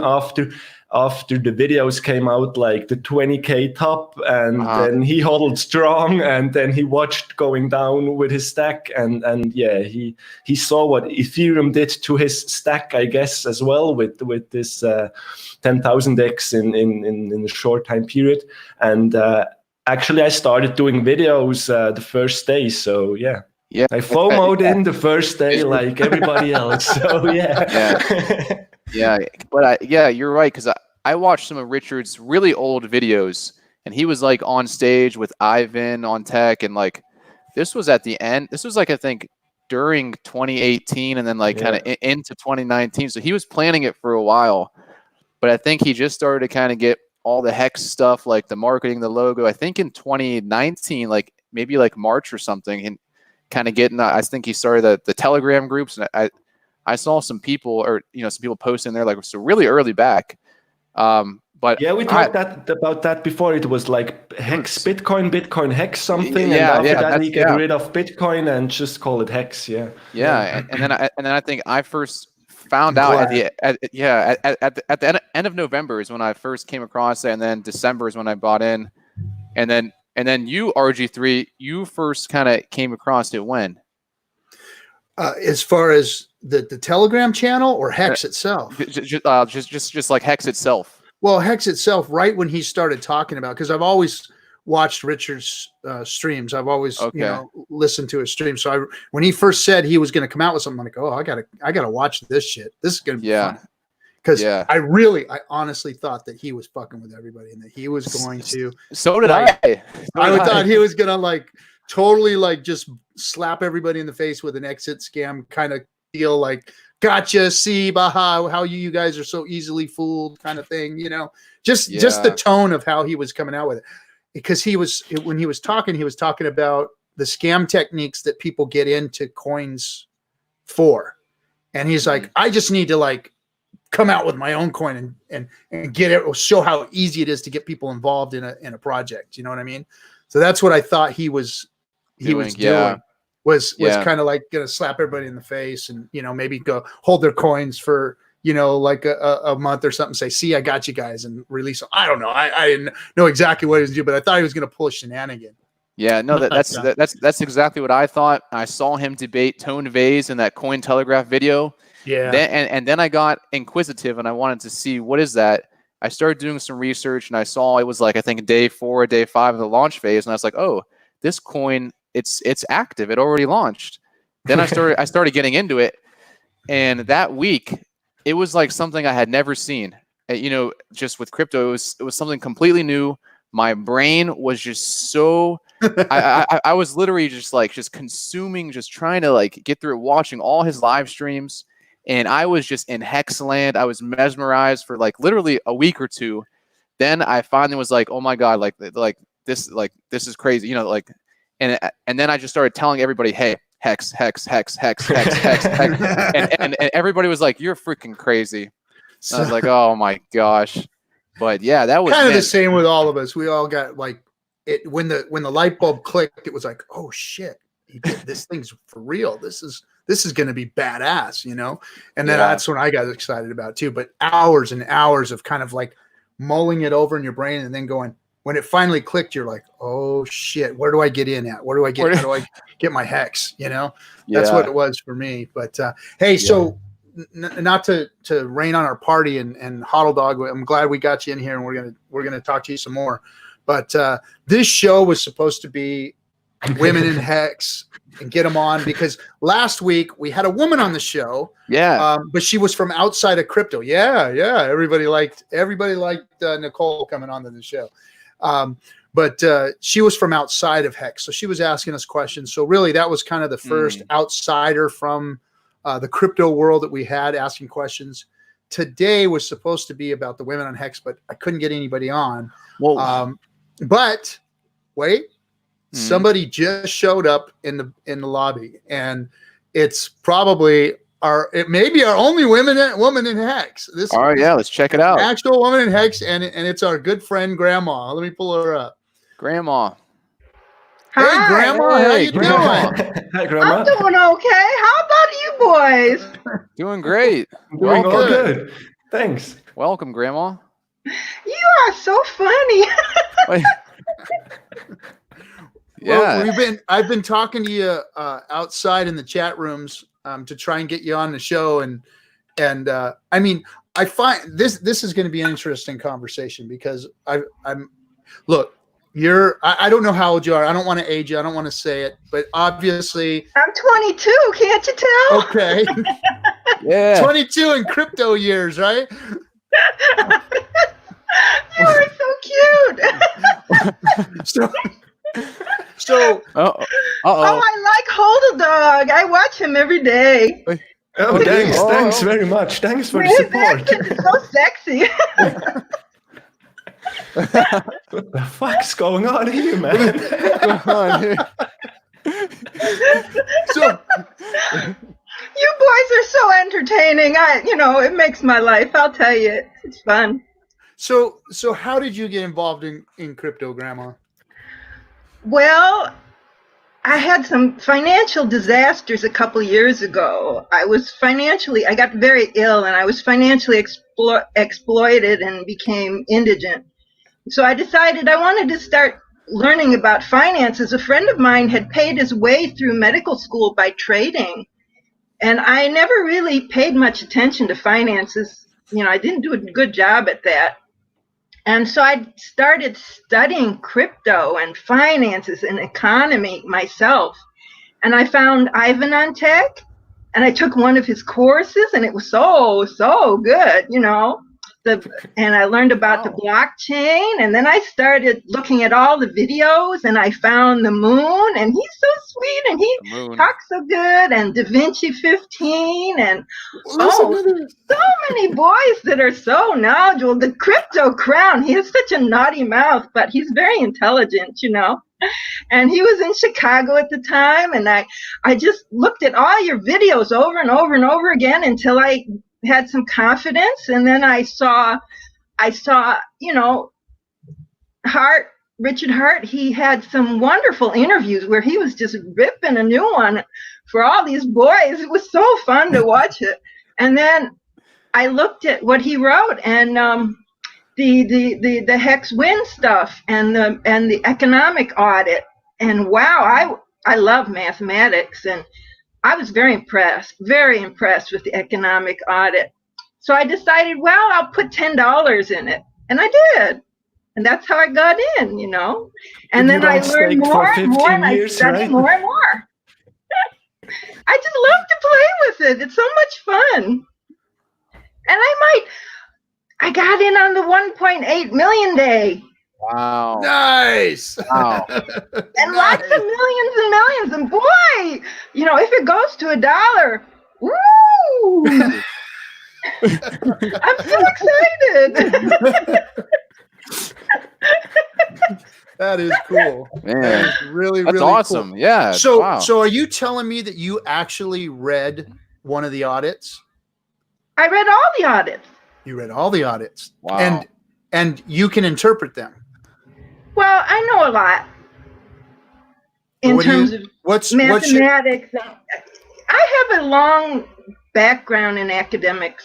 after the videos came out, like the 20K top, and then he hodled strong, and then he watched going down with his stack, and yeah, he saw what Ethereum did to his stack, I guess, as well, with this 10,000x in a short time period. And actually, I started doing videos the first day, so yeah. I FOMO'd in the first day like everybody else, so yeah. But you're right, because I watched some of Richard's really old videos, and he was like on stage with Ivan on tech, and like this was at the end. This was like, I think, during 2018, and then like kind of into 2019. So he was planning it for a while, but I think he just started to kind of get all the Hex stuff, like the marketing, the logo, I think in 2019, like maybe like March or something, and kind of getting, I think he started the Telegram groups, and I saw some people, or some people posting there, like, so really early back. But yeah, we talked about that before. It was like Hex Bitcoin Hex something, and after that we get rid of Bitcoin and just call it Hex. And then I think I first found out at the end of November is when I first came across it, and then December is when I bought in, and then you, RG3, you first kind of came across it when? As far as the Telegram channel or Hex itself? Just like Hex itself. Well, Hex itself, right when he started talking about, because I've always watched Richard's streams. I've always listened to his streams. So when he first said he was going to come out with something, I'm like, oh, I gotta watch this shit. This is going to be fun. Because I honestly thought that he was fucking with everybody and that he was going to. So did I. I thought he was going to like totally like just slap everybody in the face with an exit scam kind of deal, like, gotcha, see, baha, how you guys are so easily fooled kind of thing, just the tone of how he was coming out with it. Because when he was talking about the scam techniques that people get into coins for. And he's like, I just need to like come out with my own coin and get it, or show how easy it is to get people involved in a project. You know what I mean? So that's what I thought he was doing. Was kind of like gonna slap everybody in the face and maybe go hold their coins for like a month or something, say, see, I got you guys, and release them. I don't know. I didn't know exactly what he was doing, but I thought he was gonna pull a shenanigan. Yeah, no, that's exactly what I thought. I saw him debate Tone Vase in that Cointelegraph video. Yeah. And then I got inquisitive and I wanted to see what is that. I started doing some research and I saw it was like, I think day 4 or day 5 of the launch phase, and I was like, oh, this coin, it's active. It already launched. Then I started getting into it, and that week it was like something I had never seen. Just with crypto, it was something completely new. My brain was just so I was literally just consuming, just trying to like get through it, watching all his live streams, and I was just in Hexland. I was mesmerized for like literally a week or two. Then I finally was like, oh my god, like this is crazy, and then I just started telling everybody, hey, Hex, Hex, Hex, Hex, Hex, Hex, Hex. And everybody was like, you're freaking crazy. I was like, oh my gosh. But yeah, that was kind of the same with all of us. We all got like it when the light bulb clicked, it was like, oh shit, this thing's for real. This is going to be badass, And then that's when I got excited about it too. But hours and hours of kind of like mulling it over in your brain and then going, when it finally clicked, you're like, oh shit, where do I get in at? How do I get my hex? You know, that's what it was for me. But hey, so not to rain on our party and Hodldog, I'm glad we got you in here, and we're gonna talk to you some more. But this show was supposed to be women in hex and get them on, because last week we had a woman on the show. Yeah. But she was from outside of crypto. Yeah. Everybody liked Nicole coming on to the show. But she was from outside of hex, so she was asking us questions. So really, that was kind of the first outsider from the crypto world that we had asking questions. Today was supposed to be about the women on hex, but I couldn't get anybody on. Well, but wait. Somebody just showed up in the lobby, and it's probably it may be our only woman in hex. All right, yeah, let's check it out. Actual woman in hex, and it's our good friend Grandma. Let me pull her up. Grandma. Hey, Hi. Grandma, how you Grandma. doing? Hi, Grandma. I'm doing okay. How about you boys? Doing great. Doing all Welcome. good. Thanks. Welcome, Grandma. You are so funny. Yeah. Well, I've been talking to you outside in the chat rooms to try and get you on the show, and I mean, I find this is going to be an interesting conversation, because I don't know how old you are. I don't want to age you. I don't want to say it, but obviously I'm 22. Can't you tell? okay. Yeah. 22 in crypto years, right? You are so cute. So Oh, I like Hodldog. I watch him every day. Oh, thanks very much. Thanks for the His support. accent is so sexy. What the fuck's going on here, man? so You boys are so entertaining. It makes my life. I'll tell you, it's fun. So how did you get involved in crypto, Grandma? Well, I had some financial disasters a couple years ago. I got very ill, and I was financially exploited and became indigent. So I decided I wanted to start learning about finances. A friend of mine had paid his way through medical school by trading, and I never really paid much attention to finances. I didn't do a good job at that. And so I started studying crypto and finances and economy myself. And I found Ivan on Tech, and I took one of his courses, and it was so good, and I learned about the blockchain, and then I started looking at all the videos, and I found the moon, and he's so sweet, and he talks so good, and Da Vinci 15, and so many boys that are so knowledgeable. The Crypto Crown, he has such a naughty mouth, but he's very intelligent, and he was in Chicago at the time, and I just looked at all your videos over and over and over again until I had some confidence, and then I saw Richard Hart. He had some wonderful interviews where he was just ripping a new one for all these boys. It was so fun to watch it. And then I looked at what he wrote, and the Hex Win stuff, and the economic audit, and wow, I love mathematics, and I was very impressed with the economic audit. So I decided, well, I'll put $10 in it. And I did. And that's how I got in, And then I learned more and more, and I studied more and more. I just love to play with it. It's so much fun. And I got in on the 1.8 million day. Wow. Nice. Wow. And lots of millions and millions. And boy, if it goes to $1, woo! I'm so excited. That is cool. Man, that is really that's awesome. Cool. Yeah. So, wow. So are you telling me that you actually read one of the audits? I read all the audits. You read all the audits. Wow. And you can interpret them. Well, I know a lot in terms of mathematics. I have a long background in academics.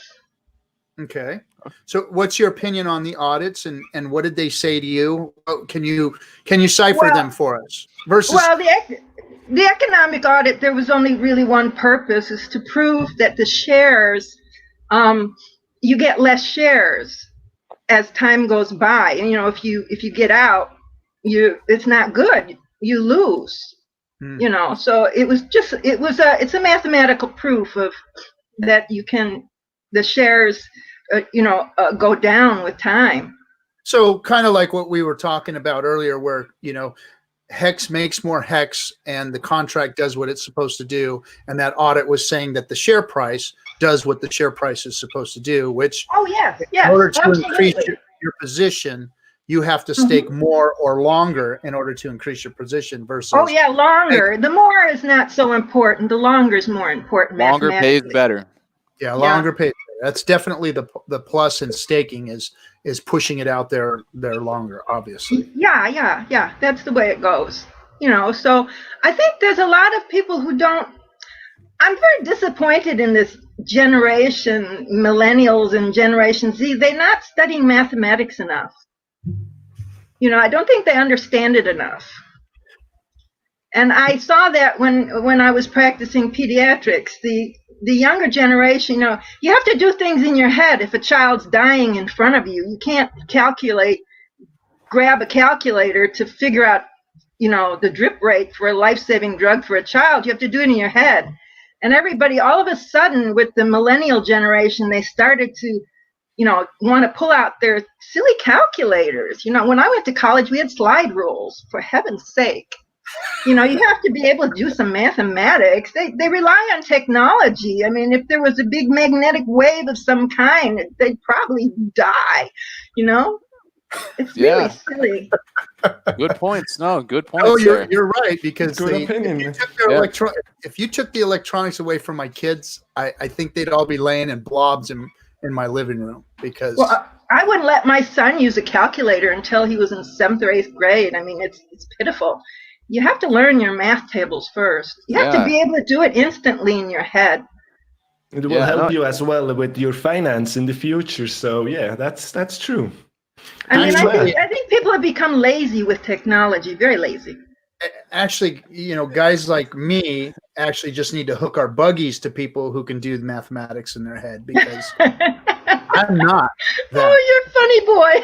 Okay. So what's your opinion on the audits and what did they say to you? Can you cipher them for us? Versus Well, the economic audit, there was only really one purpose, is to prove that the shares, you get less shares as time goes by. And, if you get out, it's not good. You lose. So it's a mathematical proof of that the shares go down with time. So kind of like what we were talking about earlier, where Hex makes more Hex and the contract does what it's supposed to do, and that audit was saying that the share price does what the share price is supposed to do, which in order to increase your position, you have to stake more or longer in order to increase your position versus longer. The more is not so important. The longer is more important. Longer pays better. Yeah, longer pays better. That's definitely the plus in staking is pushing it out there longer, obviously. Yeah. That's the way it goes. So I think there's a lot of people who don't. I'm very disappointed in this generation, millennials and Generation Z. They're not studying mathematics enough. I don't think they understand it enough. And I saw that when I was practicing pediatrics, the younger generation, you have to do things in your head. If a child's dying in front of you, you can't grab a calculator to figure out, the drip rate for a life-saving drug for a child. You have to do it in your head. And everybody, all of a sudden, with the millennial generation, they started to want to pull out their silly calculators. When I went to college, we had slide rules, for heaven's sake. You have to be able to do some mathematics. They rely on technology. I mean, if there was a big magnetic wave of some kind, they'd probably die, It's really silly. Good points. No, good points. Oh, you're right, because If you took the electronics away from my kids, I think they'd all be laying in blobs in my living room because. Well, I wouldn't let my son use a calculator until he was in 7th or 8th grade. I mean, it's pitiful. You have to learn your math tables first. You have to be able to do it instantly in your head. It will help you as well with your finance in the future. So that's true. I think people have become lazy with technology, very lazy. Actually, guys like me actually just need to hook our buggies to people who can do the mathematics in their head, because I'm not that. Oh, you're a funny boy.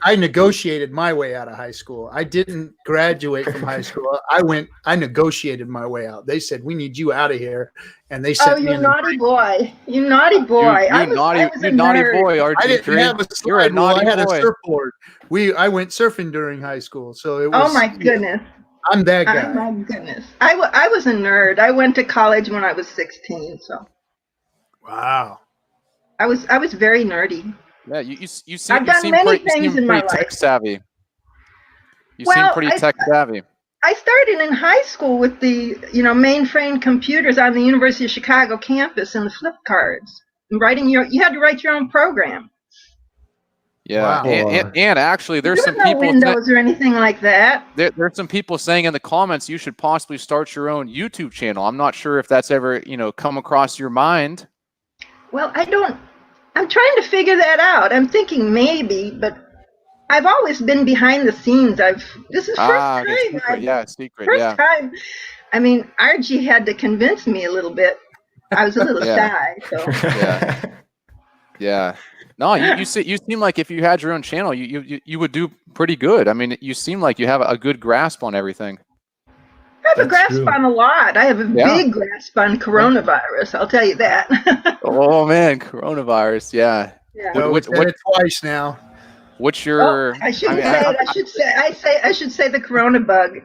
I negotiated my way out of high school. I didn't graduate from high school. I negotiated my way out. They said, "We need you out of here," and they sent me. You naughty boy! You naughty boy! You naughty boy! RG3. I didn't have a You're a naughty boy. I had boy. a surfboard. I went surfing during high school, so it was. Oh my goodness! I'm that guy. Oh my goodness! I was a nerd. I went to college when I was 16. So. Wow. I was very nerdy. Yeah, you seem I've done many things in my life. Tech savvy. You seem pretty tech savvy. I started in high school with the mainframe computers on the University of Chicago campus and the flip cards. And you had to write your own program. Yeah, wow. and actually, there's some no people Windows or anything like that. There's some people saying in the comments you should possibly start your own YouTube channel. I'm not sure if that's ever come across your mind. Well, I'm trying to figure that out. I'm thinking maybe, but I've always been behind the scenes. This is first time. Secret. First time. I mean, RG had to convince me a little bit. I was a little shy. So. Yeah. No, you seem like if you had your own channel, you would do pretty good. I mean, you seem like you have a good grasp on everything. I have a grasp on a lot. I have a big grasp on coronavirus. I'll tell you that. Oh man, coronavirus. Yeah. What twice now? What's your? I shouldn't say it. I should say the corona bug.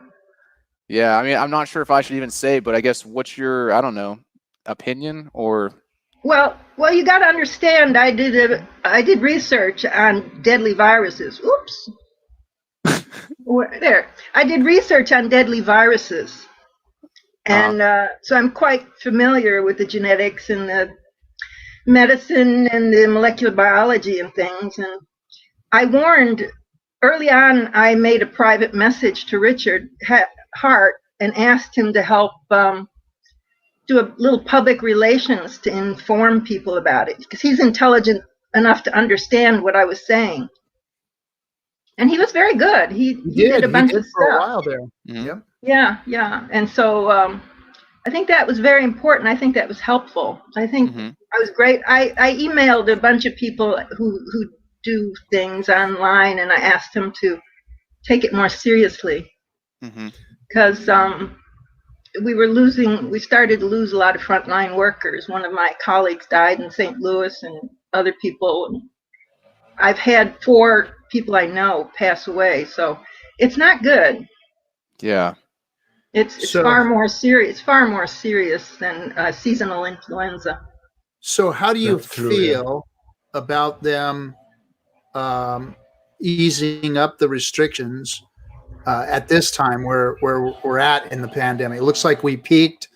Yeah, I mean, I'm not sure if I should even say, but I guess what's your, I don't know, opinion or? Well, you got to understand. I did research on deadly viruses. Oops. There. I did research on deadly viruses. And so I'm quite familiar with the genetics and the medicine and the molecular biology and things. And I warned early on, I made a private message to Richard Hart and asked him to help do a little public relations to inform people about it, because he's intelligent enough to understand what I was saying. And he was very good. He did a bunch of for a stuff. while there. Mhm. Yep. Yeah. And so I think that was very important. I think that was helpful. I think I was great. I emailed a bunch of people who do things online, and I asked them to take it more seriously, because we started to lose a lot of frontline workers. One of my colleagues died in St. Louis, and other people. I've had 4 people I know pass away, so it's not good. Yeah. It's far more serious. Far more serious than seasonal influenza. So how do you That's true, feel about them easing up the restrictions at this time where we're at in the pandemic? It looks like we peaked.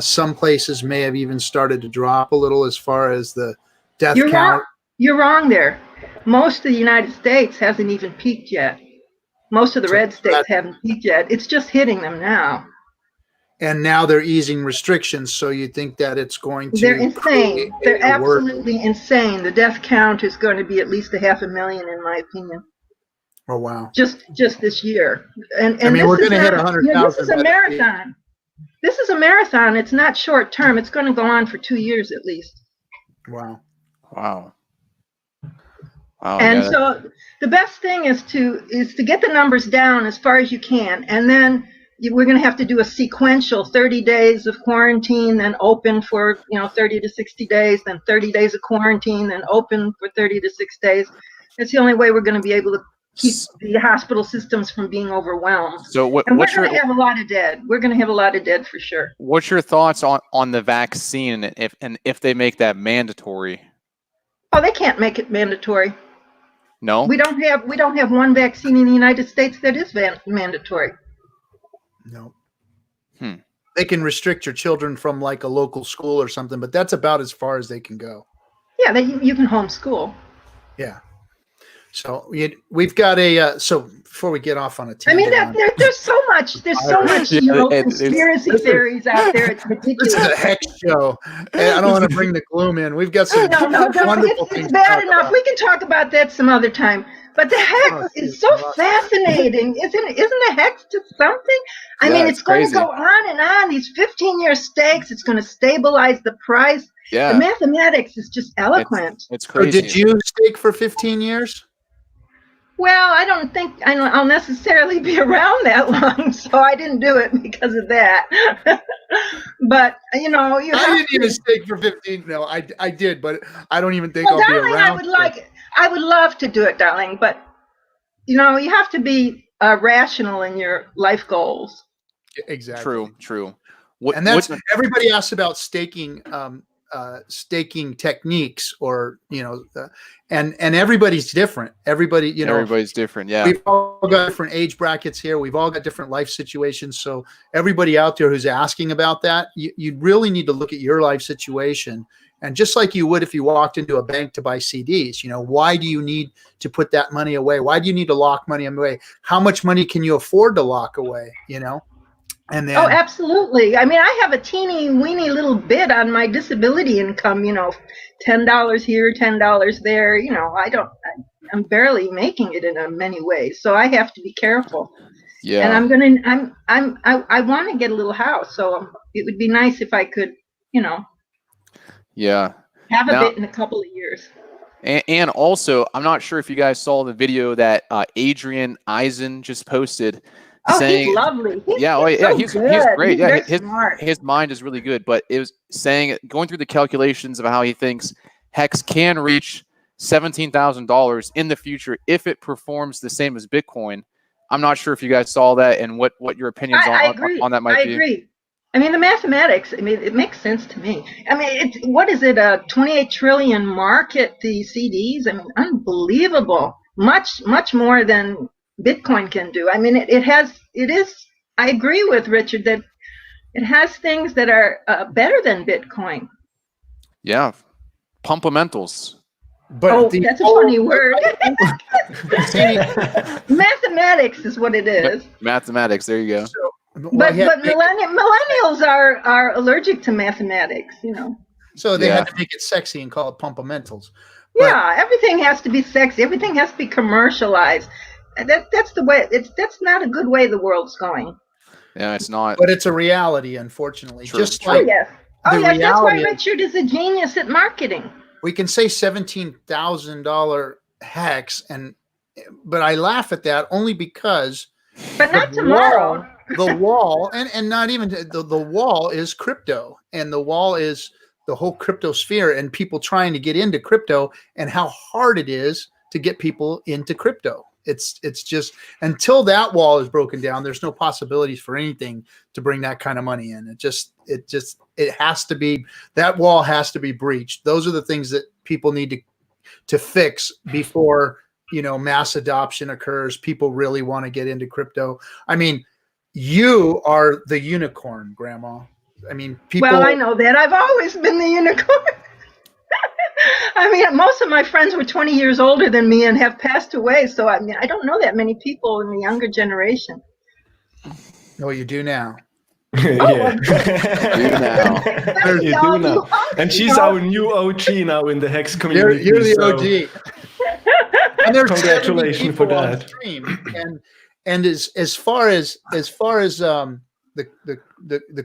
Some places may have even started to drop a little as far as the death count. You're wrong there. Most of the United States hasn't even peaked yet. Most of the red states haven't peaked yet. It's just hitting them now. And now they're easing restrictions, so you think that it's going to... They're insane. They're absolutely insane. The death count is going to be at least 500,000, in my opinion. Oh, wow. Just this year. And I mean, we're going to hit 100,000. This is a marathon. This is a marathon. It's not short term. It's going to go on for 2 years at least. Wow. And so the best thing is to get the numbers down as far as you can, and then we're going to have to do a sequential 30 days of quarantine, then open for 30 to 60 days, then 30 days of quarantine, then open for 30 to 6 days. That's the only way we're going to be able to keep the hospital systems from being overwhelmed. So we're going to have a lot of dead. We're going to have a lot of dead for sure. What's your thoughts on the vaccine if they make that mandatory? Oh, they can't make it mandatory. No, we don't have one vaccine in the United States that is mandatory. No. They can restrict your children from like a local school or something, but that's about as far as they can go. Yeah, you can homeschool. Yeah. So we've got so before we get off on a tangent, I mean, there's so much conspiracy theories out there. It's ridiculous. This is a hex show. I don't want to bring the gloom in. We've got some wonderful things. It's bad enough. We can talk about that some other time. But the hex is so fascinating. Isn't the hex just something? I mean, it's going to go on and on. These 15-year stakes. It's going to stabilize the price. Yeah. The mathematics is just eloquent. It's crazy. So did you stake for 15 years? Well, I don't think I'll necessarily be around that long, so I didn't do it because of that. But I didn't even stake for 15. No, I did, but I don't even think I'll be around. I would love to do it, darling, but you have to be rational in your life goals. Exactly. True. And that's everybody asks about staking techniques, or and everybody's different. Everybody's different. Yeah, we've all got different age brackets here. We've all got different life situations. So everybody out there who's asking about that, you really need to look at your life situation. And just like you would if you walked into a bank to buy CDs, why do you need to put that money away? Why do you need to lock money away? How much money can you afford to lock away? And then, absolutely. I mean, I have a teeny weeny little bit on my disability income, $10 here, $10 there. I'm barely making it in many ways. So I have to be careful. Yeah. And I want to get a little house. So it would be nice if I could, yeah, have a bit in a couple of years. And also, I'm not sure if you guys saw the video that Adrian Eisen just posted. Saying, he's lovely. He's great. He's smart. His mind is really good. But it was going through the calculations of how he thinks Hex can reach $17,000 in the future if it performs the same as Bitcoin. I'm not sure if you guys saw that and what your opinions on that might be. I agree. I mean, the mathematics, it makes sense to me. I mean, what is it, a 28 trillion market, the CDs? I mean, unbelievable. Much more than Bitcoin can do. I mean, it is, I agree with Richard that it has things that are better than Bitcoin. Yeah. Pumpamentals. But that's a funny word. Mathematics is what it is. Mathematics, there you go. So But millennials are allergic to mathematics, you know. So they had to make it sexy and call it pumpamentals. Yeah, everything has to be sexy. Everything has to be commercialized. That's the way. That's not a good way the world's going. Yeah, it's not. But it's a reality, unfortunately. True, Just true. like Oh yes, that's why Richard is a genius at marketing. we can say $17,000 hex, but I laugh at that only because. But not tomorrow. The wall, and not even the wall is crypto, and the wall is the whole crypto sphere and people trying to get into crypto and how hard it is to get people into crypto. It's just until that wall is broken down, there's no possibilities for anything to bring that kind of money in. It has to be, that wall has to be breached. Those are the things that people need to fix before, mass adoption occurs. People really want to get into crypto. I mean, you are the unicorn, Grandma. I mean, people. Well, I know that. I've always been the unicorn. I mean, most of my friends were 20 years older than me and have passed away. So, I mean, I don't know that many people in the younger generation. No, you do now. Yeah. You do now. And she's our new OG now in the Hex community. You're the OG. And there's congratulations for that. On stream. And as far as the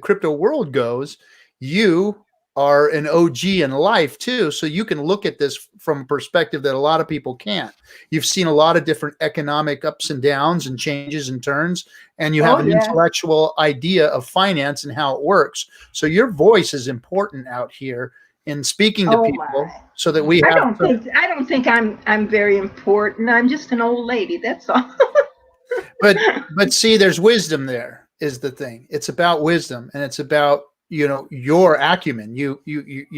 crypto world goes, you are an OG in life too, so you can look at this from a perspective that a lot of people can't. You've seen a lot of different economic ups and downs and changes and turns, and you have an intellectual idea of finance and how it works. So your voice is important out here in speaking to people, so that we have. I don't think I'm very important. I'm just an old lady. That's all. But see, there's wisdom there is the thing. It's about wisdom, and it's about your acumen. You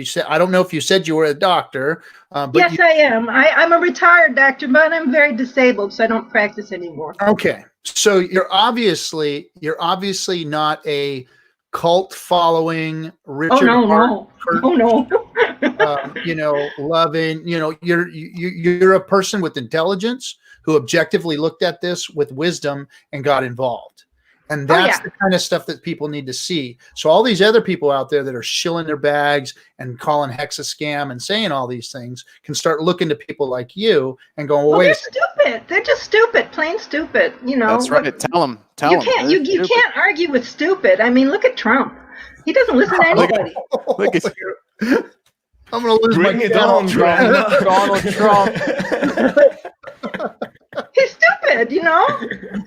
said, I don't know if you said you were a doctor, but yes, I am. I'm a retired doctor, but I'm very disabled, so I don't practice anymore. Okay, so you're obviously not a cult following Richard. Oh no. Loving. You're a person with intelligence who objectively looked at this with wisdom and got involved. And that's the kind of stuff that people need to see. So all these other people out there that are shilling their bags and calling Hex a scam and saying all these things can start looking to people like you and going, well, wait. They're stupid. They're just stupid, plain stupid. That's right. Tell them. You can't argue with stupid. I mean, look at Trump. He doesn't listen to anybody. Look at you. I'm going to lose Bring my it on, Donald Trump. He's stupid,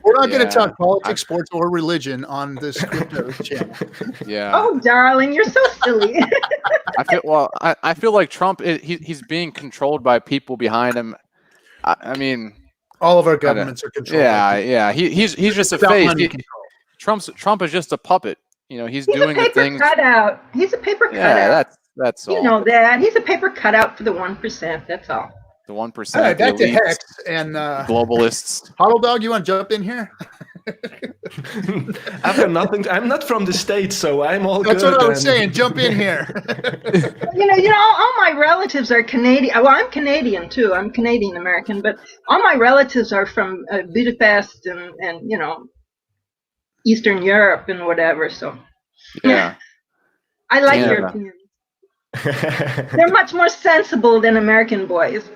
We're not going to talk politics, sports, or religion on this crypto channel. Yeah. Oh, darling, you're so silly. I feel like Trump, he's being controlled by people behind him. I mean, all of our governments are controlled. Yeah. He's just a face. Trump is just a puppet. He's doing the things. Cutout. He's a paper cutout. Yeah, that's all. You know that. He's a paper cutout for the 1%. That's all. The 1%. All right, back to Hex and globalists. Hodldog, you want to jump in here? I've got nothing. I'm not from the States, so I'm all good. That's what I was saying. Jump in here. All my relatives are Canadian. Well, I'm Canadian too. I'm Canadian American, but all my relatives are from Budapest and Eastern Europe and whatever. So yeah, I like Europeans. They're much more sensible than American boys.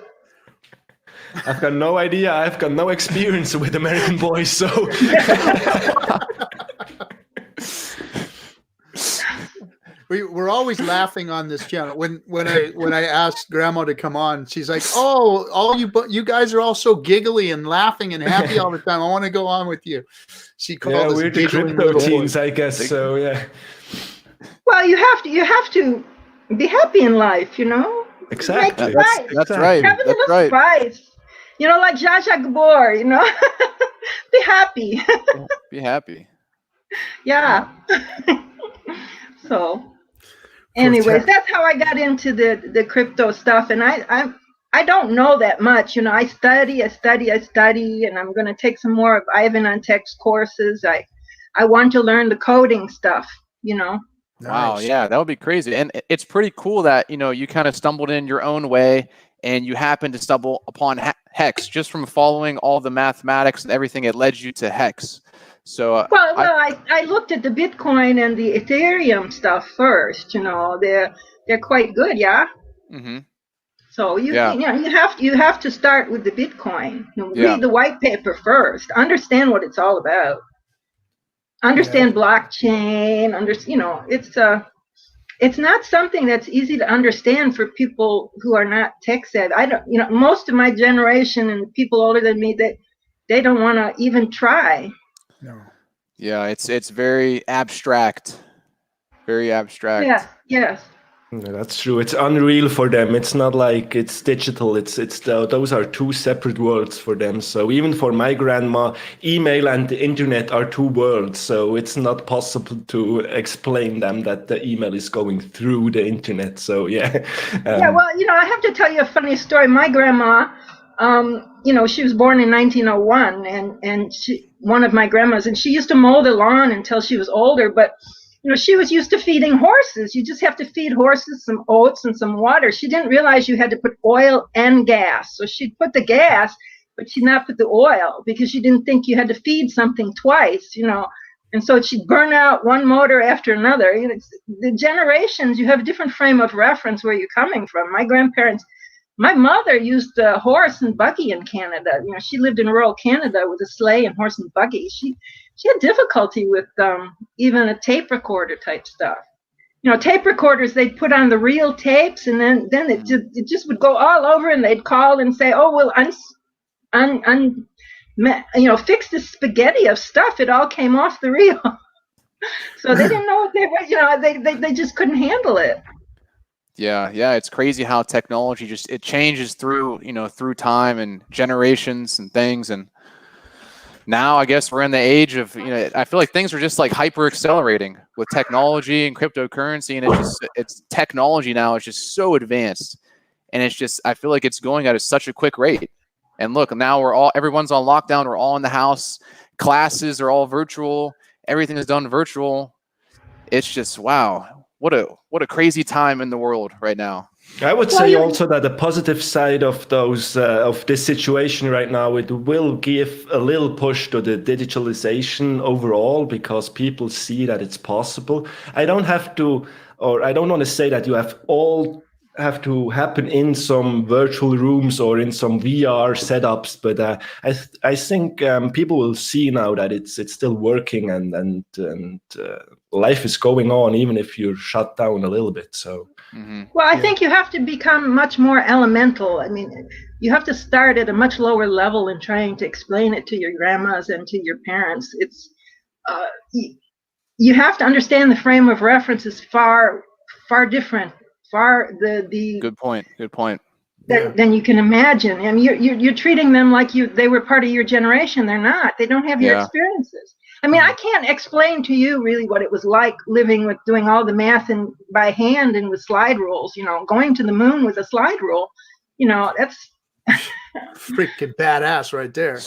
I've got no idea. I've got no experience with American boys, so. We're always laughing on this channel. When I asked Grandma to come on, she's like, "Oh, all you guys are all so giggly and laughing and happy all the time. I want to go on with you." She called us we're the crypto teens, I guess. So yeah. Well, you have to be happy in life, Exactly. That's right. Have a little spice. Like Zsa Zsa Gabor, be happy. Be happy. Yeah. So, anyways, that's how I got into the crypto stuff. And I don't know that much. I study, and I'm going to take some more of Ivan on Tech's courses. I want to learn the coding stuff, Wow, Nice. yeah, that would be crazy. And it's pretty cool that, you kind of stumbled in your own way and you happened to stumble upon Hex just from following all the mathematics and everything. It led you to Hex. So I looked at the Bitcoin and the Ethereum stuff first. You know, they're quite good, yeah. Mm-hmm. So you have to start with the Bitcoin. You know, read the white paper first. Understand what it's all about. Understand blockchain. It's not something that's easy to understand for people who are not tech savvy. Most of my generation and people older than me, they don't want to even try. No. Yeah, it's very abstract. Very abstract. Yes. Yeah, that's true. It's unreal for them. It's not like it's digital. Those are two separate worlds for them. So even for my grandma, email and the internet are two worlds. So it's not possible to explain them that the email is going through the internet. So yeah. Well, I have to tell you a funny story. My grandma, she was born in 1901, and one of my grandmas, and she used to mow the lawn until she was older, but she was used to feeding horses. You just have to feed horses some oats and some water. She didn't realize you had to put oil and gas. So she'd put the gas, but she'd not put the oil because she didn't think you had to feed something twice, And so she'd burn out one motor after another. The generations, you have a different frame of reference where you're coming from. My mother used a horse and buggy in Canada. She lived in rural Canada with a sleigh and horse and buggy. She had difficulty with even a tape recorder type stuff. Tape recorders, they'd put on the real tapes, and then it just would go all over, and they'd call and say, "Oh, well, fix this spaghetti of stuff. It all came off the reel." So they didn't know what they were. They just couldn't handle it. Yeah, it's crazy how technology it changes through time and generations and things. And now I guess we're in the age of, I feel like things are just like hyper accelerating with technology and cryptocurrency, and it's technology now is just so advanced, and I feel like it's going at such a quick rate. And look, now everyone's on lockdown. We're all in the house. Classes are all virtual. Everything is done virtual. It's just, wow. What a crazy time in the world right now. I would say also that the positive side of this situation right now, it will give a little push to the digitalization overall, because people see that it's possible. I don't want to say that you have to happen in some virtual rooms or in some VR setups, but I think people will see now that it's still working and life is going on, even if you're shut down a little bit. So. Mm-hmm. Well, I think you have to become much more elemental. I mean, you have to start at a much lower level in trying to explain it to your grandmas and to your parents. It's you have to understand the frame of reference is far different. Good point. Than you can imagine. I mean, you're treating them like they were part of your generation. They're not. They don't have your experiences. I mean, I can't explain to you really what it was like living with doing all the math and by hand and with slide rules. Going to the moon with a slide rule. That's freaking badass right there.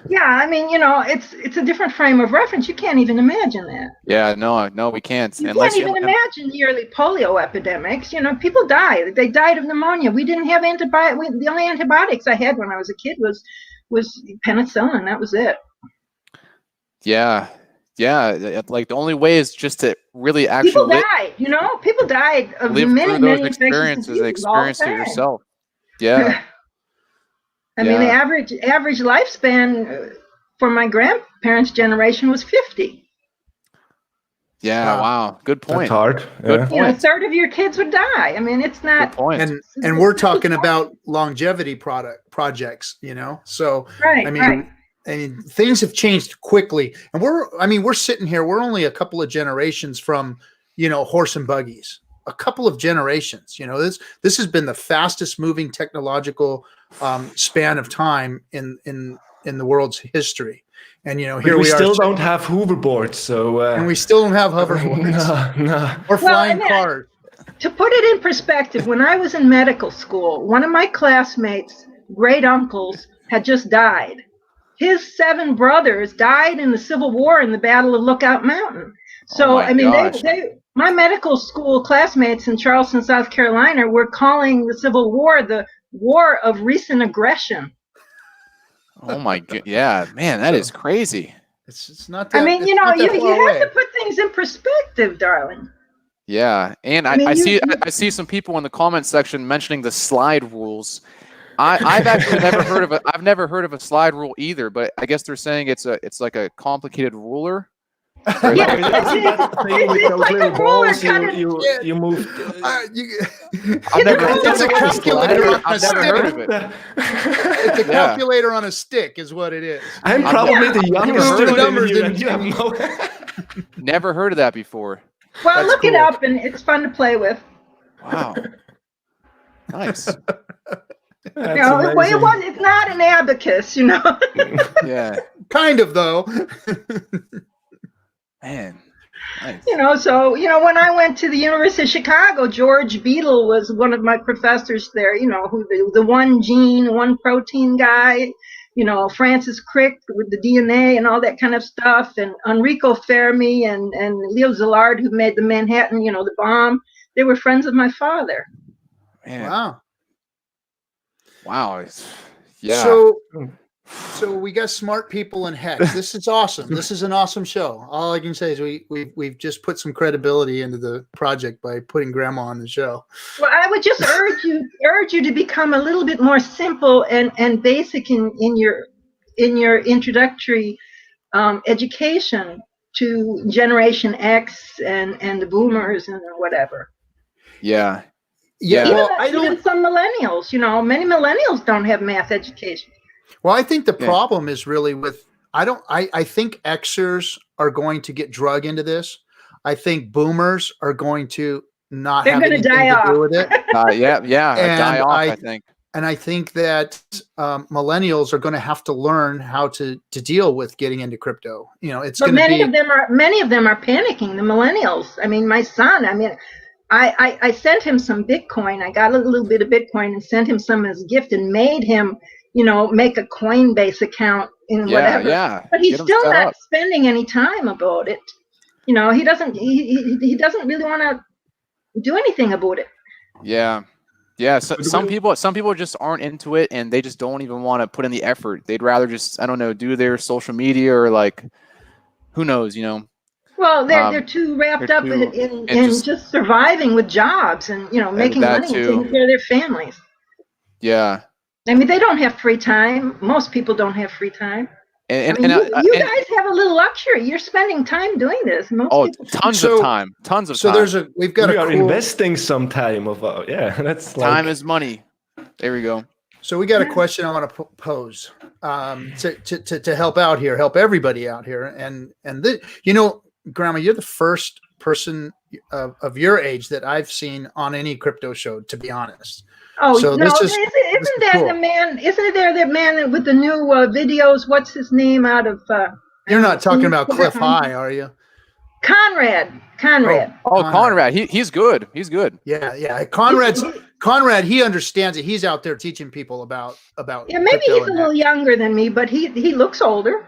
Yeah, I mean, it's a different frame of reference. You can't even imagine that. Yeah, no, we can't. You can't even imagine yearly polio epidemics. People died. They died of pneumonia. We didn't have antibiotics. The only antibiotics I had when I was a kid was penicillin. That was it. Yeah. Like the only way is just to really actually. People died. People died of many experiences and experience it yourself. Yeah. I mean, the average lifespan for my grandparents' generation was 50. Yeah, wow. Good point. That's hard. Good point. A third of your kids would die. I mean, it's not. Good point. And we're talking about longevity projects, So right, I mean, things have changed quickly, and we're sitting here. We're only a couple of generations from, horse and buggies. A couple of generations. This has been the fastest moving technological span of time in the world's history. And here we still don't have hoverboards, so and we still don't have hoverboards. No. Or flying cars. To put it in perspective, when I was in medical school, one of my classmates' great uncles had just died. His 7 brothers died in the Civil War in the Battle of Lookout Mountain. So my medical school classmates in Charleston, South Carolina, were calling the Civil War the War of Recent Aggression. Oh my god! Yeah, man, that is crazy. It's not that. I mean, it's not that you far have away. to put things in perspective, darling. Yeah, and I mean, I see some people in the comment section mentioning the slide rules. I've actually never heard of a slide rule either, but I guess they're saying it's like a complicated ruler. Yeah, Isn't that the thing with it's those like a little roller balls kind of. you moved? I've never, It's a calculator on a I've never heard of stick. it. It's a Yeah. calculator on a stick, is what it is. I'm probably the youngest heard of student numbers here, in- and you have no. Never heard of that before. Well, That's look it cool. up, and it's fun to play with. Wow. Nice. That's Well, it's not an abacus, Yeah. Kind of, though. Man. Nice. So when I went to the University of Chicago, George Beadle was one of my professors there. Who the one gene, one protein guy. Francis Crick with the DNA and all that kind of stuff, and Enrico Fermi and Leo Szilard, who made the Manhattan, the bomb. They were friends of my father. Man. Wow. Wow. Yeah. So we got smart people in Hex. This is awesome. This is an awesome show. All I can say is we've just put some credibility into the project by putting Grandma on the show. Well, I would just urge you to become a little bit more simple and basic in your introductory education to Generation X and the Boomers and whatever. Yeah. Yeah. Yeah. Well, Even some millennials. Many millennials don't have math education. Well, I think the problem is really with I think Xers are going to get drug into this. I think Boomers are going to not They're have gonna anything die to off. do with it. Yeah. And Die off, I think. And I think that millennials are going to have to learn how to deal with getting into crypto. It's But going to be. many of them are panicking. The millennials. I mean, my son. I mean, I sent him some Bitcoin. I got a little bit of Bitcoin and sent him some as a gift and made him, make a Coinbase account in whatever. Yeah. But he's Get 'em still set not up. spending any time about it. He doesn't. He doesn't really want to do anything about it. Yeah. Yeah. So some people just aren't into it, and they just don't even want to put in the effort. They'd rather just, I don't know, do their social media or who knows, Well, they're too wrapped up in just surviving with jobs and making money and taking care of their families. Yeah. I mean, they don't have free time. Most people don't have free time. And you guys have a little luxury. You're spending time doing this. Most people tons of time. So we've got we a are cool, investing some time of that's time is money. There we go. So we got a question I want to pose to help out here, help everybody out here, and Grandma, you're the first person of your age that I've seen on any crypto show, to be honest. Oh, so no, isn't that cool. the man? Isn't there the man with the new videos? What's his name out of? You're not talking about Cliff High, are you? Conrad. Oh, Conrad. He's good. He's good. Yeah. Conrad. He understands it. He's out there teaching people about. Yeah, maybe he's a little younger than me, but he looks older.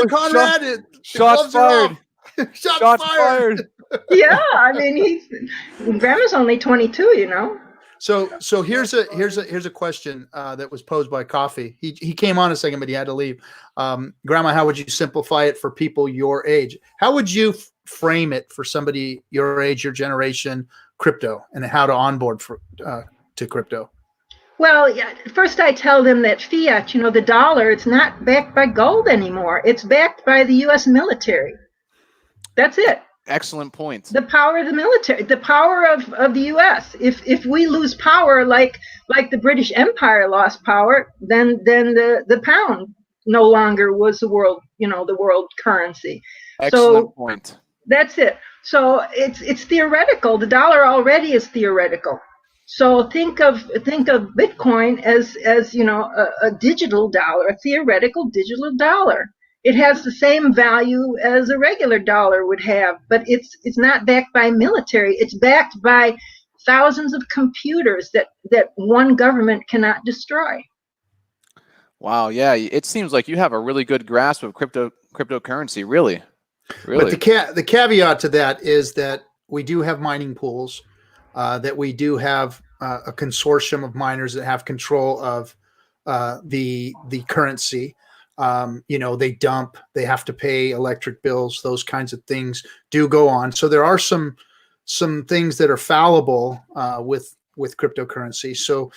Conrad! Shots fired. Shots fired. Yeah, I mean, Grandma's only 22, So here's a question that was posed by Coffee. He came on a second, but he had to leave. Grandma, how would you simplify it for people your age? How would you frame it for somebody your age, your generation, crypto, and how to onboard to crypto? Well, first I tell them that fiat, the dollar, it's not backed by gold anymore. It's backed by the U.S. military. That's it. Excellent point. The power of the military, the power of the U.S. If we lose power, like the British Empire lost power, then the pound no longer was the world currency. Excellent point. That's it. So it's theoretical. The dollar already is theoretical. So think of Bitcoin as a digital dollar, a theoretical digital dollar. It has the same value as a regular dollar would have, but it's not backed by military. It's backed by thousands of computers that one government cannot destroy. Wow, yeah, it seems like you have a really good grasp of cryptocurrency, really. But the caveat to that is that we do have mining pools, that we do have a consortium of miners that have control of the currency. You know, they dump, they have to pay electric bills, those kinds of things do go on. So there are some things that are fallible with cryptocurrency. So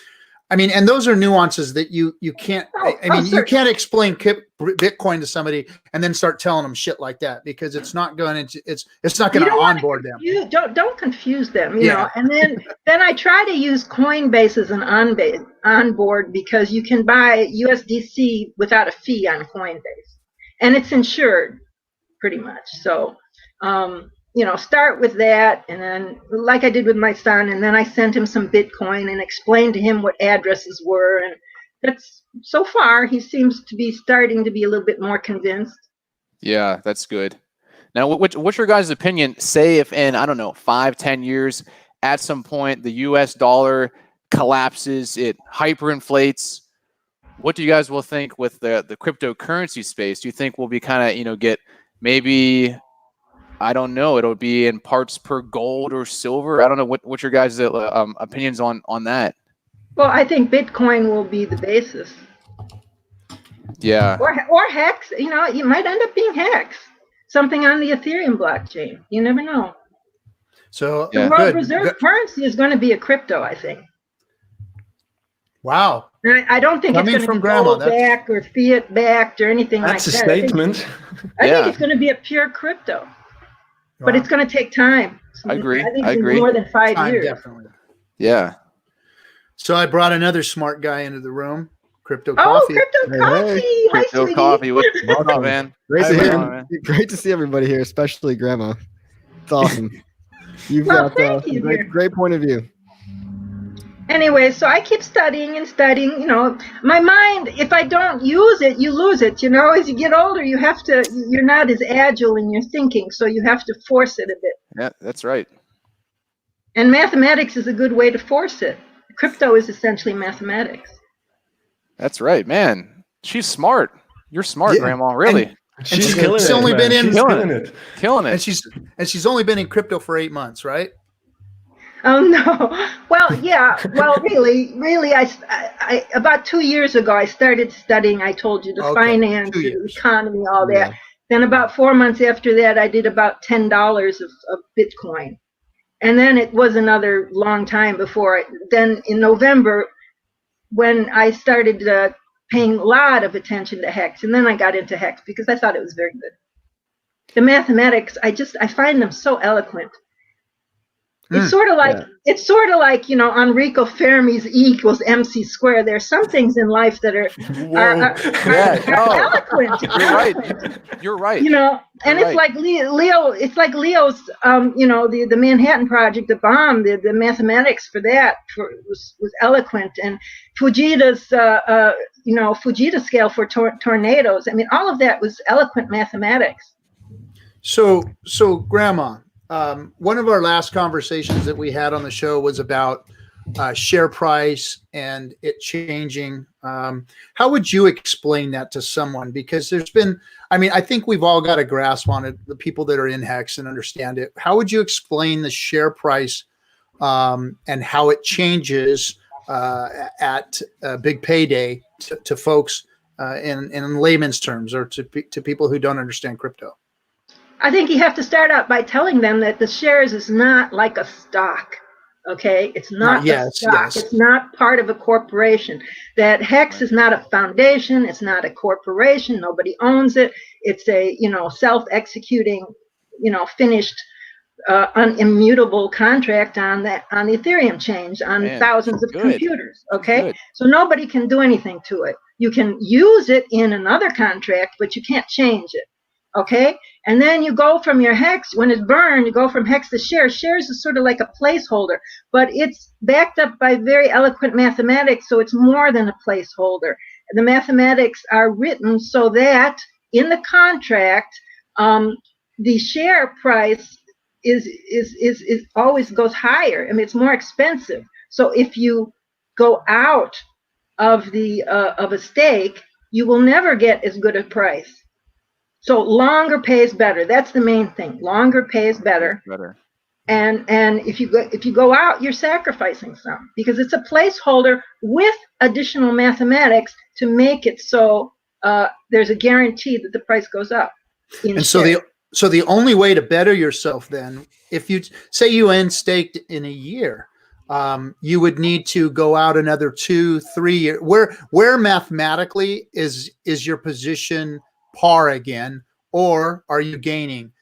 I mean, and those are nuances that you can't. I mean, you can't explain Bitcoin to somebody and then start telling them shit like that, because it's not going to it's not going to onboard them. You don't confuse them, you know. And then I try to use Coinbase as an onboard, because you can buy USDC without a fee on Coinbase, and it's insured pretty much. So you know, start with that, and then like I did with my son, and then I sent him some Bitcoin and explained to him what addresses were, and that's, so far he seems to be starting to be a little bit more convinced. Yeah, that's good. Now, what's your guys' opinion? Say if in, I don't know, 5-10 years, at some point the U.S. dollar collapses, it hyperinflates. What do you guys will think with the cryptocurrency space? Do you think we'll be kind of, you know, get maybe, I don't know, it'll be in parts per gold or silver? I don't know. What's your guys' opinions on that? Well, I think Bitcoin will be the basis. Yeah. Or Hex. You know, it might end up being Hex. Something on the Ethereum blockchain. You never know. So the world reserve currency is going to be a crypto, I think. Wow. I don't think it's going to be gold backed or fiat backed or anything like that. That's a statement. I think it's going to be a pure crypto. Wow. But it's going to take time. I agree. I think it's more than 5 years. Definitely. Yeah. So I brought another smart guy into the room. Crypto Coffee. Oh, Crypto Coffee. Hey. Crypto Coffee. What's up, man? Great to see everybody here, especially Grandma. It's awesome. You've got a great point of view. Anyway, so I keep studying and studying. You know, my mind, if I don't use it, you lose it. You know, as you get older, you're not as agile in your thinking, so you have to force it a bit. Yeah, that's right. And mathematics is a good way to force it. Crypto is essentially mathematics. That's right, man. She's smart. You're smart, Grandma. Really. And she's killing it. Only been in killing it. And she's only been in crypto for 8 months, right? Oh no! Well, yeah. Well, really, I about 2 years ago I started studying. I told you the finance, the economy, all that. Then about 4 months after that, I did about $10 of Bitcoin, and then it was another long time before. Then in November, when I started paying a lot of attention to Hex, and then I got into Hex because I thought it was very good. The mathematics, I find them so eloquent. It's sort of like you know, Enrico Fermi's E = MC squared. There are some things in life that are eloquent. You're right. You know, and it's like Leo. It's like Leo's. You know, the Manhattan Project, the bomb. The mathematics for that was eloquent, and Fujita's you know, Fujita scale for tornadoes. I mean, all of that was eloquent mathematics. So Grandma. One of our last conversations that we had on the show was about share price and it changing. How would you explain that to someone? Because there's been, I mean, I think we've all got a grasp on it, the people that are in Hex and understand it. How would you explain the share price and how it changes at Big Payday to folks in layman's terms, or to people who don't understand crypto? I think you have to start out by telling them that the shares is not like a stock. Okay, it's not a stock. It's not part of a corporation. That Hex is not a foundation. It's not a corporation. Nobody owns it. It's a, you know, self-executing, you know, finished, immutable contract on the Ethereum chain on thousands of computers. Okay, so nobody can do anything to it. You can use it in another contract, but you can't change it. Okay, and then you go from your Hex, when it's burned, you go from Hex to shares. Shares is sort of like a placeholder, but it's backed up by very eloquent mathematics, so it's more than a placeholder. The mathematics are written so that in the contract, the share price is always goes higher. I mean, it's more expensive. So if you go out of a stake, you will never get as good a price. So longer pays better. That's the main thing. Longer pays better. And if you go out, you're sacrificing some, because it's a placeholder with additional mathematics to make it so there's a guarantee that the price goes up. And so the only way to better yourself then, if you say you end staked in a year, you would need to go out another 2-3 years. Where mathematically is your position par again, or are you gaining?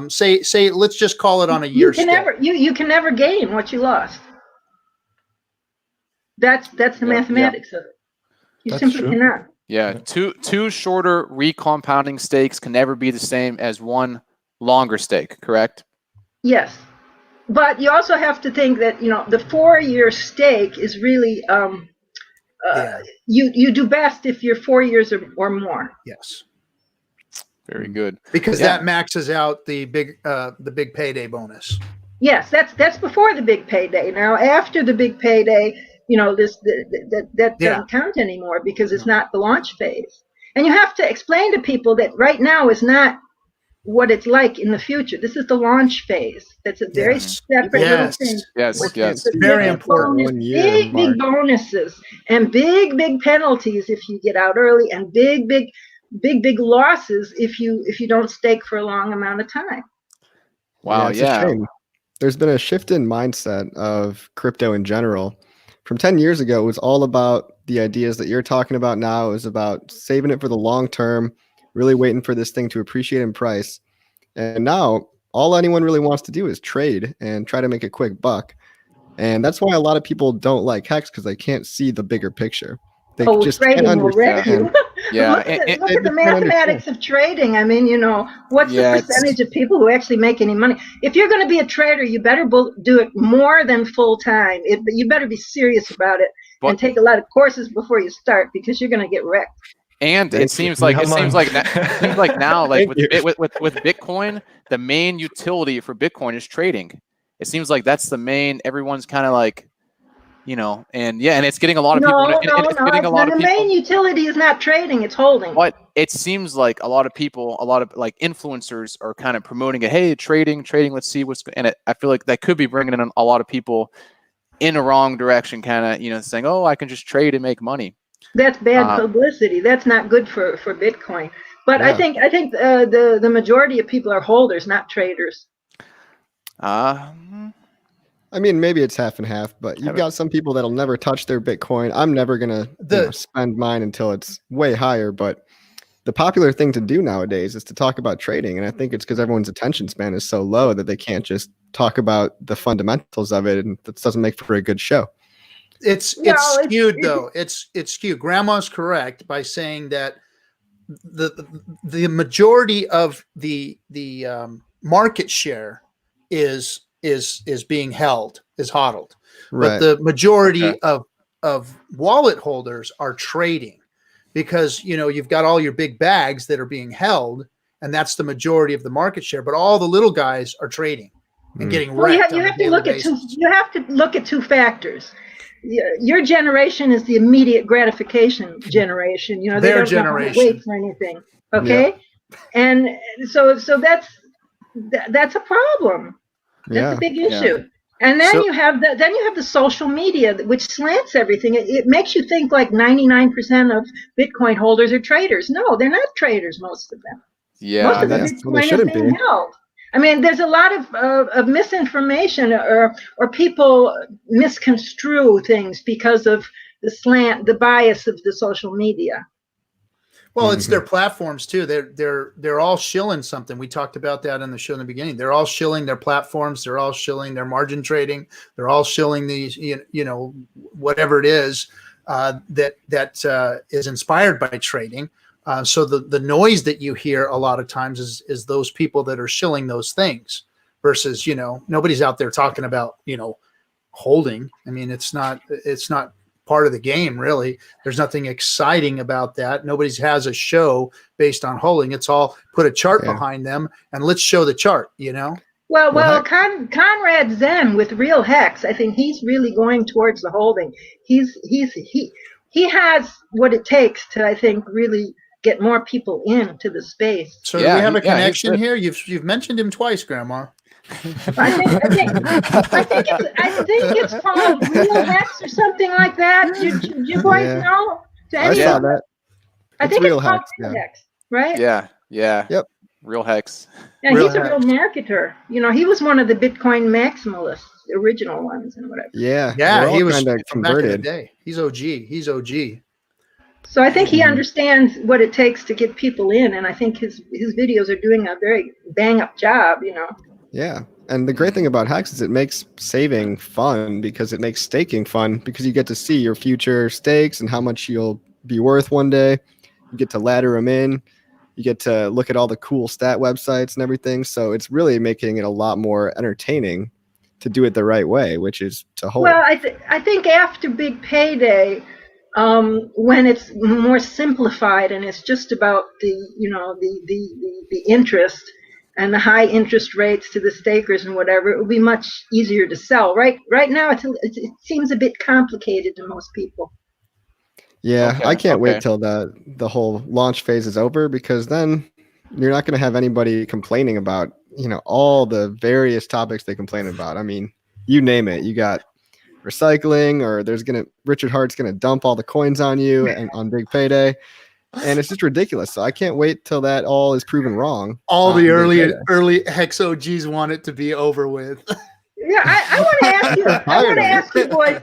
Say let's just call it on a year. You can never gain what you lost. That's the mathematics of it. You simply cannot. Yeah, two shorter recompounding stakes can never be the same as one longer stake, correct? Yes, but you also have to think that the 4-year stake is really you do best if you're 4 years or more. Yes. Very good. Because that maxes out the big payday bonus. Yes, that's before the big payday. Now, after the big payday, that doesn't count anymore, because it's not the launch phase. And you have to explain to people that right now is not what it's like in the future. This is the launch phase. That's a very separate little thing. Yes. Very important. Big bonuses and big penalties if you get out early, and big losses if you don't stake for a long amount of time. Wow. It's a shame. There's been a shift in mindset of crypto in general. From 10 years ago, it was all about the ideas that you're talking about now. It was about saving it for the long term, really waiting for this thing to appreciate in price. And now all anyone really wants to do is trade and try to make a quick buck. And that's why a lot of people don't like Hex, because they can't see the bigger picture. They just can't understand. Yeah. Look at the mathematics of trading. I mean, what's the percentage of people who actually make any money? If you're going to be a trader, you better do it more than full time. You better be serious about it and take a lot of courses before you start, because you're going to get wrecked. And it seems like now, like with Bitcoin, the main utility for Bitcoin is trading. It seems like that's the main. Everyone's kind of like, and it's getting a lot of people. The main utility is not trading; it's holding. But it seems like a lot of people, a lot of like influencers, are kind of promoting it. Hey, trading. Let's see what's. And I feel like that could be bringing in a lot of people in a wrong direction. Kind of, saying, "Oh, I can just trade and make money." That's bad publicity. That's not good for Bitcoin. But I think the majority of people are holders, not traders. I mean, maybe it's half and half, but you've got some people that'll never touch their Bitcoin. I'm never going to spend mine until it's way higher. But the popular thing to do nowadays is to talk about trading. And I think it's because everyone's attention span is so low that they can't just talk about the fundamentals of it. And that doesn't make for a good show. It's skewed, though. It's skewed. Grandma's correct by saying that the majority of the market share is being held, is hodled, but the majority of wallet holders are trading, because you've got all your big bags that are being held, and that's the majority of the market share. But all the little guys are trading and getting wrecked. You have to look at two factors. Your generation is the immediate gratification generation. They Their don't generation. wait for anything. Okay, and so that's a problem. That's a big issue. Yeah. And then you have the social media, which slants everything. It makes you think like 99% of Bitcoin holders are traders. No, they're not traders. Most of them. Yeah, most of the Bitcoin is being held. I mean, there's a lot of misinformation, or people misconstrue things because of the bias of the social media. Well, it's their platforms too. They're all shilling something. We talked about that in the show in the beginning. They're all shilling their platforms. They're all shilling their margin trading. They're all shilling these, whatever it is that is inspired by trading. So the noise that you hear a lot of times is those people that are shilling those things, versus nobody's out there talking about holding. I mean, it's not part of the game, really. There's nothing exciting about that. Nobody has a show based on holding. It's all put a chart behind them and let's show the chart. Well, Conrad Zen with Real Hex, I think he's really going towards the holding. He has what it takes to, I think, really get more people into the space. So do we have a connection here? You've mentioned him twice, Grandma. I think it's called Real Hex or something like that. Do you boys Yeah. know? I saw that. I It's think Real it's called Hex, Real yeah. Hex, right? Yeah. Yep. Real Hex. Yeah, Real he's a real Hex. marketer. You know, he was one of the Bitcoin maximalists, the original ones and whatever. Yeah. Yeah, they're he all was kind of from back in the converted. day. He's OG. He's OG. So I think he Mhm. understands what it takes to get people in, and I think his videos are doing a very bang up job. You know. Yeah. And the great thing about Hex is it makes saving fun because it makes staking fun because you get to see your future stakes and how much you'll be worth one day. You get to ladder them in. You get to look at all the cool stat websites and everything. So it's really making it a lot more entertaining to do it the right way, which is to hold. Well, I think after Big Payday, when it's more simplified and it's just about the interest and the high interest rates to the stakers and whatever, it will be much easier to sell. Right now, it seems a bit complicated to most people. Yeah, Okay, I can't okay. wait till the whole launch phase is over because then you're not going to have anybody complaining about, all the various topics they complain about. I mean, you name it. You got recycling, or Richard Hart's going to dump all the coins on you and on Big Payday. And it's just ridiculous. So I can't wait till that all is proven wrong. All on the Big early Payday. Hex OGs want it to be over with. Yeah, I want to ask you. I want to ask you, boys.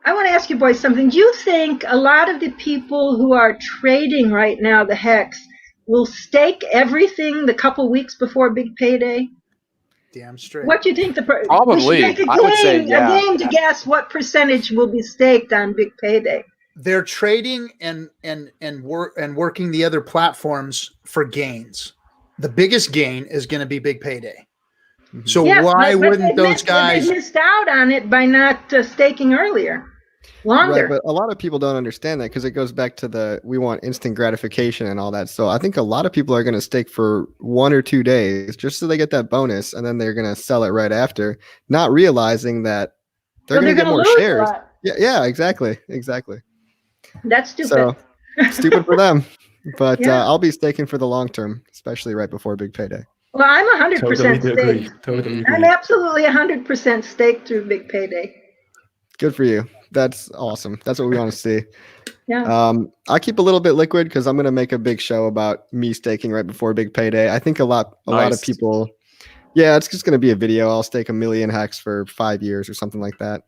I want to ask you, boys, something. Do you think a lot of the people who are trading right now the Hex will stake everything the couple weeks before Big Payday? Damn straight. What do you think? Probably. We should make a I would say, game, yeah. a game to guess what percentage will be staked on Big Payday. They're trading and working the other platforms for gains. The biggest gain is going to be Big Payday. Mhm. So Yes, why but wouldn't those guys? They missed out on it by not staking earlier, longer. Right, but a lot of people don't understand that because it goes back to we want instant gratification and all that. So I think a lot of people are going to stake for 1 or 2 days just so they get that bonus, and then they're going to sell it right after, not realizing that they're going to get more lose shares. a lot. Yeah, exactly. That's stupid. So stupid for them. But Yeah. I'll be staking for the long term, especially right before Big Payday. Well, I'm 100% Totally agree. staked. Totally I'm agree. absolutely 100% staked through Big Payday. Good for you. That's awesome. That's what we want to see. Yeah. I keep a little bit liquid because I'm going to make a big show about me staking right before Big Payday. I think a lot of Nice. people. Yeah, it's just going to be a video. I'll stake 1 million Hex for 5 years or something like that.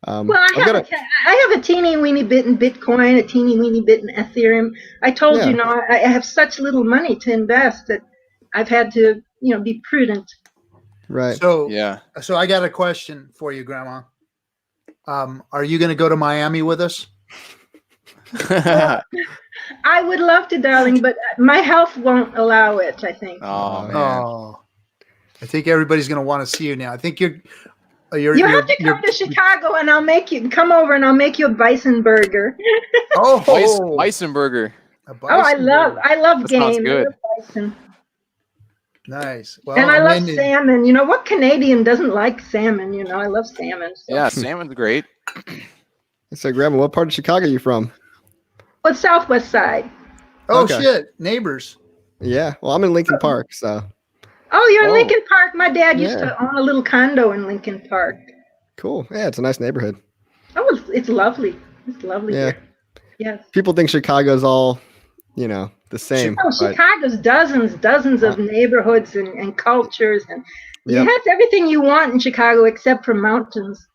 Well, I have a teeny weeny bit in Bitcoin, a teeny weeny bit in Ethereum. I told Yeah. you, I have such little money to invest that I've had to, be prudent. Right. So Yeah. So I got a question for you, Grandma. Are you going to go to Miami with us? I would love to, darling, but my health won't allow it, I think. Oh man. Oh, I think everybody's going to want to see you now. I think you're You have to come to Chicago, and I'll make you come over, and I'll make you a bison burger. Oh, Bison burger. a Oh, I bison love burger. That sounds game. good. I love bison. Nice. Well, And I I'm love in- salmon. You know, what Canadian doesn't like salmon? I love salmon. So. Yeah, salmon's great. So, Grandma, what part of Chicago are you from? Well, Southwest Side. Oh Okay. shit, neighbors. Yeah. Well, I'm in Lincoln Park, so Oh, you're in Oh. Lincoln Park. My dad used Yeah. to own a little condo in Lincoln Park. cool. Yeah, it's a nice neighborhood. Oh, it's lovely. It's lovely Yeah. here. Yes. People think Chicago's all, the same. Oh, but Chicago's dozens of neighborhoods and cultures, and Yep. it has everything you want in Chicago except for mountains.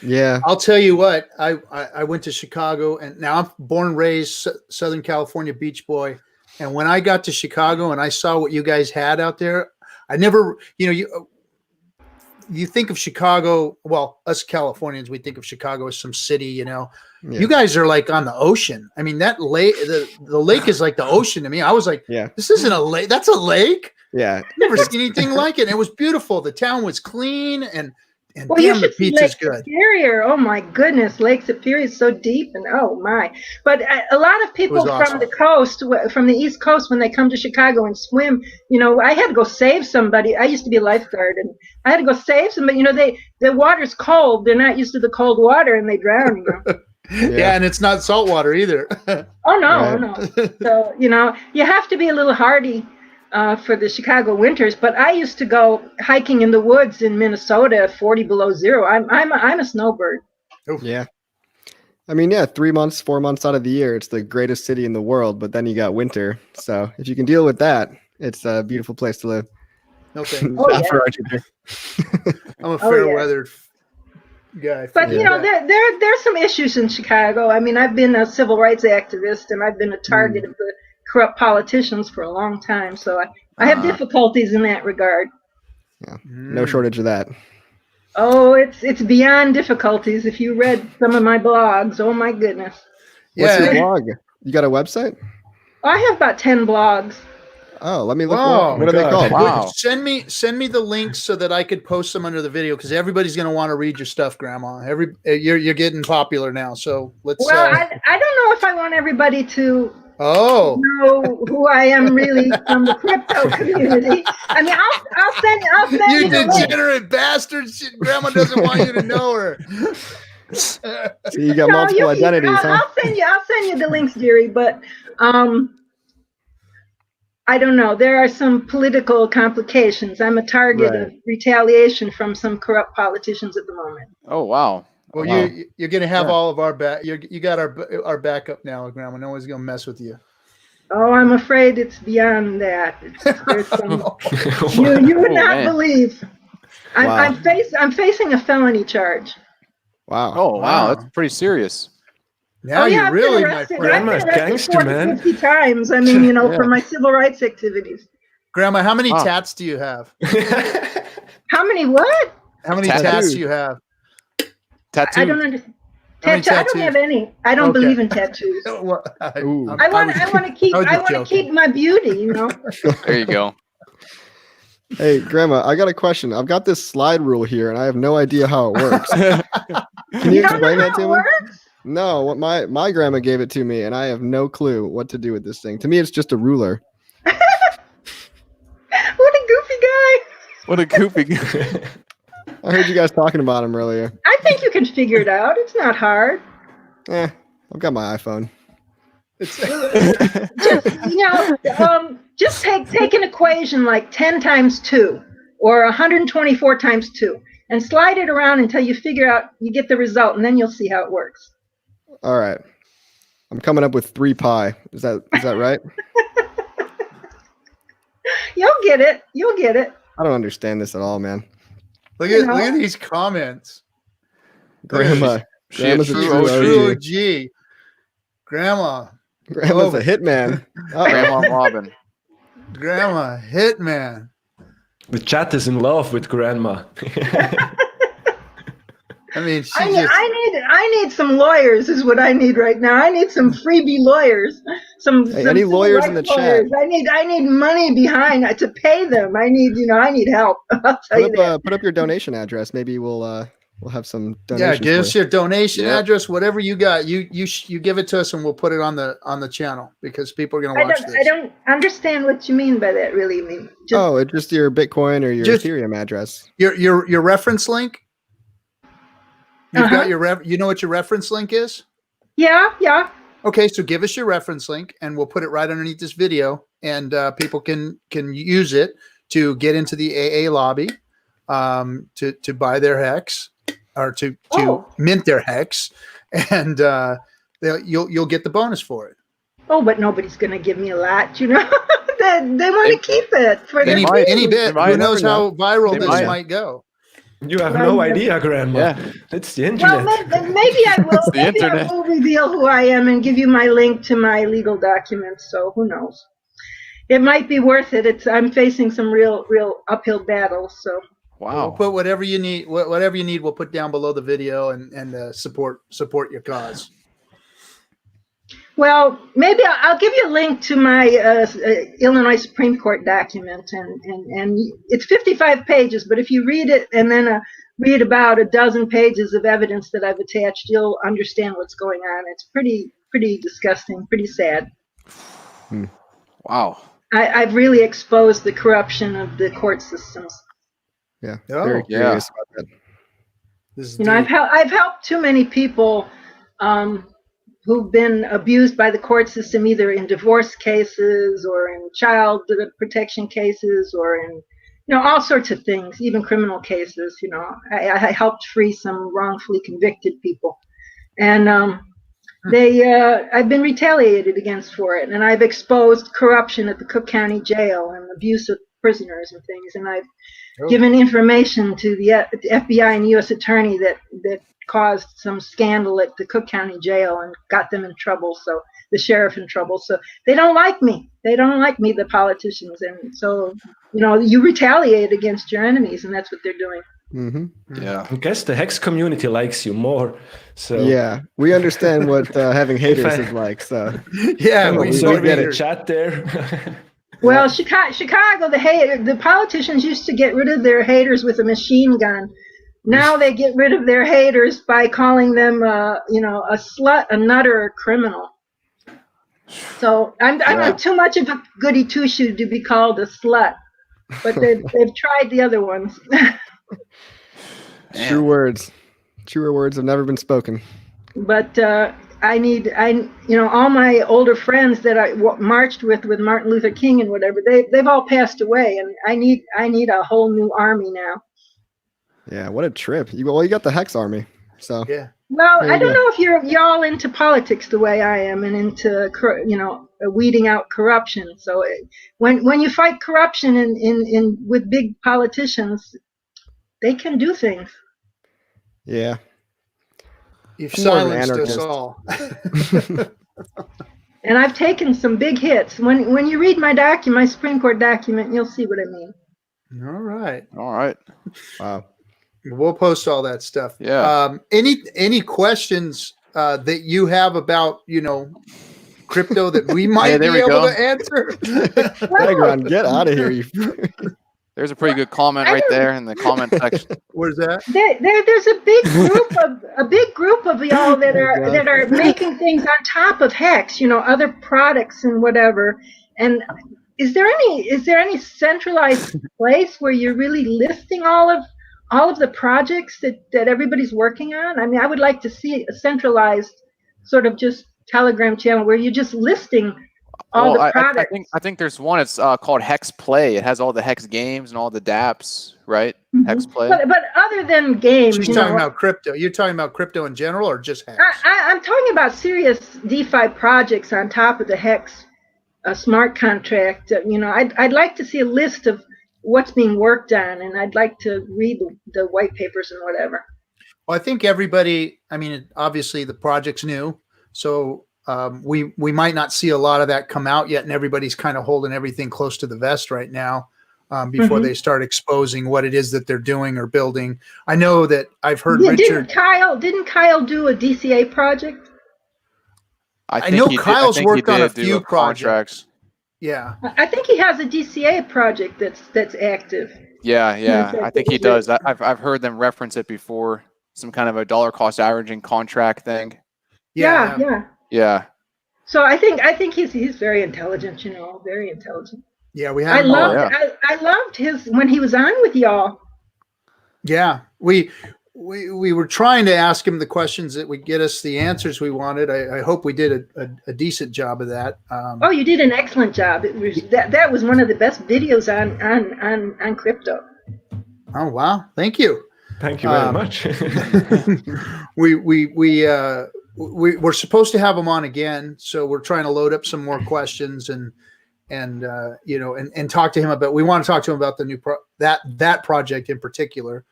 yeah. I'll tell you what. I went to Chicago, and now I'm born and raised Southern California beach boy. And when I got to Chicago and I saw what you guys had out there, I never, you think of Chicago. Well, us Californians, we think of Chicago as some city. Yeah. You guys are like on the ocean. I mean, that lake, the lake is like the ocean to me. I was like, Yeah. this isn't a lake. That's a lake. Yeah. Never seen anything like it. It was beautiful. The town was clean, and Well, you damn, the should see pizza's Lake good. Superior. Oh my goodness, Lake Superior is so deep, and oh my! But a lot of people was from awesome. the coast, from the East Coast, when they come to Chicago and swim, I had to go save somebody. I used to be a lifeguard, and I had to go save somebody. The water's cold. They're not used to the cold water, and they drown. Yeah, and it's not salt water either. Oh no, Right. no. So you have to be a little hardy. for the Chicago winters, but I used to go hiking in the woods in Minnesota, 40 below zero. I'm a snowbird. Oof. Yeah. I mean, yeah, 3 months, 4 months out of the year, it's the greatest city in the world, but then you got winter. So if you can deal with that, it's a beautiful place to live. No thanks. Oh, Not yeah. for RG3. I'm a Oh, fair yeah. weathered guy. But you know, there's some issues in Chicago. I mean, I've been a civil rights activist, and I've been a target of the corrupt politicians for a long time. So I have difficulties in that regard. Yeah, no shortage of that. Oh, it's beyond difficulties. If you read some of my blogs, oh my goodness. What's your Yeah. blog? You got a website? I have about 10 blogs. Oh, let me look. Wow. What are they called? Wow. Send me the links so that I could post them under the video, because everybody's going to want to read your stuff, Grandma. You're getting popular now, so let's. Well, I don't know if I want everybody to Oh, know who I am really from the crypto community. I mean, I'll send you you the link. degenerate bastard! Grandma doesn't want you to know her. So you got multiple identities, huh? I'll send you the links, dearie. But I don't know. There are some political complications. I'm a target of retaliation from some corrupt politicians at the moment. Oh, wow. Well, Wow. you're going to have all of our back. You got our backup now, Grandma. No one's going to mess with you. Oh, I'm afraid it's beyond that. There's some, you would not man. believe. Wow. I'm facing a felony charge. Wow. Oh, wow. Wow. That's pretty serious. Now Oh, yeah, you're I've been really my arrested. friend. Grandma's I've been arrested gangster, 40, man. 50 times. I mean, you know, Yeah. for my civil rights activities. Grandma, how many Wow. tats do you have? How many what? How many Tattoos. tats do you have? Tattoo. I don't understand. How many I don't tattoos? have any. I don't Okay. believe in tattoos. Well, Ooh. I want to keep. I was I just want to joking. keep my beauty. You know. There you go. Hey, Grandma, I got a question. I've got this slide rule here, and I have no idea how it works. Can you You don't explain know that how to it me? works? No, what my grandma gave it to me, and I have no clue what to do with this thing. To me, it's just a ruler. What a goofy guy! What a goofy. I heard you guys talking about him earlier. I think you can figure it out. It's not hard. I've got my iPhone. Just take an equation like 10 times 2 or 124 times 2 and slide it around until you figure out, you get the result, and then you'll see how it works. All right. I'm coming up with 3 pi. Is that right? You'll get it. You'll get it. I don't understand this at all, man. Look You at know. these comments. Grandma. Grandma's a true true True OG. OG. Grandma. Grandma's Oh. a hitman. Uh-oh. Grandma Robin. Grandma. Hitman. The chat is in love with Grandma. I mean, she I need some lawyers is what I need right now. I need some freebie lawyers. Some any civil lawyers in the rights lawyers. I need money behind to pay them. I need help. I'll tell you that. Put up your donation address. Maybe we'll have some Yeah, donations. give us for you. your donation Yeah. address, whatever you got. You give it to us, and we'll put it on the channel, because people are going to watch this. I don't understand what you mean by that. Really, I mean, just, Oh, it's just your Bitcoin or your Just- Ethereum address. Your reference link. You've got Uh-huh. you know what your reference link is? yeah. Okay, so give us your reference link, and we'll put it right underneath this video, and people can use it to get into the AA lobby, to buy their hex, or to Oh. mint their hex, and you'll get the bonus for it. Oh, but nobody's gonna give me a lot. You know, they want to keep it for their might. Any bit. might. Who knows how viral They this might. might go? You have no idea, Grandma. Yeah. It's the Well, internet. maybe I will. It's the Maybe I internet. will reveal who I am and give you my link to my legal documents. So who knows? It might be worth it. I'm facing some real uphill battles. So We'll Wow. put whatever you need. Whatever you need, we'll put down below the video, and support your cause. well, maybe I'll give you a link to my Illinois Supreme Court document, and it's 55 pages. But if you read it and then read about a dozen pages of evidence that I've attached, you'll understand what's going on. It's pretty disgusting, pretty sad. Wow. I've really exposed the corruption of the court systems. Yeah. Oh, Very yeah. curious about that. This is You know, deep. I've helped too many people who've been abused by the court system, either in divorce cases or in child protection cases or in, all sorts of things, even criminal cases. I helped free some wrongfully convicted people, and I've been retaliated against for it, and I've exposed corruption at the Cook County Jail and abuse of prisoners and things, and I've given information to the FBI and U.S. Attorney that caused some scandal at the Cook County Jail and got them in trouble, so the sheriff in trouble. So they don't like me. They don't like me, the politicians, and so you retaliate against your enemies, and that's what they're doing. Mm-hmm. Yeah. I guess the Hex community likes you more. So yeah, we understand what having haters is like. So Yeah, we we get a it. chat there. Well, Chicago, the politicians used to get rid of their haters with a machine gun. Now they get rid of their haters by calling them, a slut, a nutter, a criminal. So I'm too much of a goody two-shoe to be called a slut, but they've tried the other ones. True words. Truer words have never been spoken. But all my older friends that I marched with Martin Luther King and whatever, they've all passed away, and I need a whole new army now. Yeah, what a trip. You got the Hex Army. So Yeah. Well, There you I don't go. know if y'all into politics the way I am and into weeding out corruption. So when you fight corruption in with big politicians, they can do things. yeah. You've I'm more of an silenced us anarchist. all. And I've taken some big hits. When you read my Supreme Court document, you'll see what I mean. All right. All right. Wow. We'll post all that stuff. Yeah. Any questions that you have about, crypto that we might there be we able go. to answer? Bagron, get out of here. You. There's a pretty good comment right there in the comment section. Where's that? There's a big group of y'all that are making things on top of Hex, other products and whatever. And is there any centralized place where you're really listing all of the projects that everybody's working on? I mean, I would like to see a centralized sort of just Telegram channel where you're just listing all the products. I think there's one. It's called Hex Play. It has all the Hex games and all the dApps, right? Mhm. Hex Play. But other than games, She's talking about crypto. You're talking about crypto in general or just Hex? I'm talking about serious DeFi projects on top of the Hex smart contract. I'd like to see a list of what's being worked on, and I'd like to read the white papers and whatever. Well, I think everybody, obviously the project's new, so we might not see a lot of that come out yet, and everybody's kind of holding everything close to the vest right now before they start exposing what it is that they're doing or building. I know that I've heard Richard. Didn't Kyle do a DCA project? I know Kyle's worked on a few contracts. Yeah. I think he has a DCA project that's active. Yeah. I think he does. I've heard them reference it before. Some kind of a dollar cost averaging contract thing. Yeah. So I think he's very intelligent. Very intelligent. Yeah, we I have. I loved his when he was on with y'all. Yeah, we were trying to ask him the questions that would get us the answers we wanted. I hope we did a decent job of that. Oh, you did an excellent job. It was that was one of the best videos on crypto. Oh wow! Thank you. Thank you very much. We're supposed to have him on again, so we're trying to load up some more questions and talk to him about. We want to talk to him about the new that project in particular.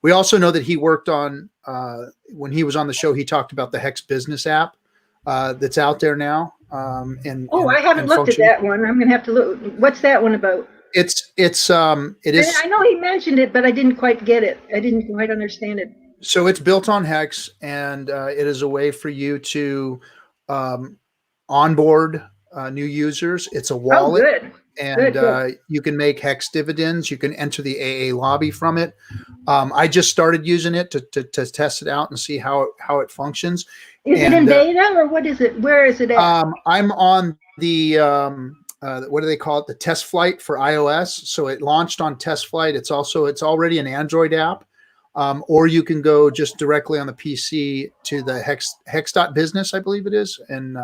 We also know that he worked on when he was on the show. He talked about the Hex business app that's out there now. I haven't looked at that one. I'm gonna have to look. What's that one about? It is. I know he mentioned it, but I didn't quite get it. I didn't quite understand it. So it's built on Hex, and it is a way for you to onboard new users. It's a wallet. Oh, good. And Good. You can make Hex dividends. You can enter the AA lobby from it. I just started using it to test it out and see how it functions. Is it in beta or what is it? Where is it at? I'm on the what do they call it? The test flight for iOS. So it launched on test flight. It's already an Android app. or you can go just directly on the PC to the hex.business, I believe it is, and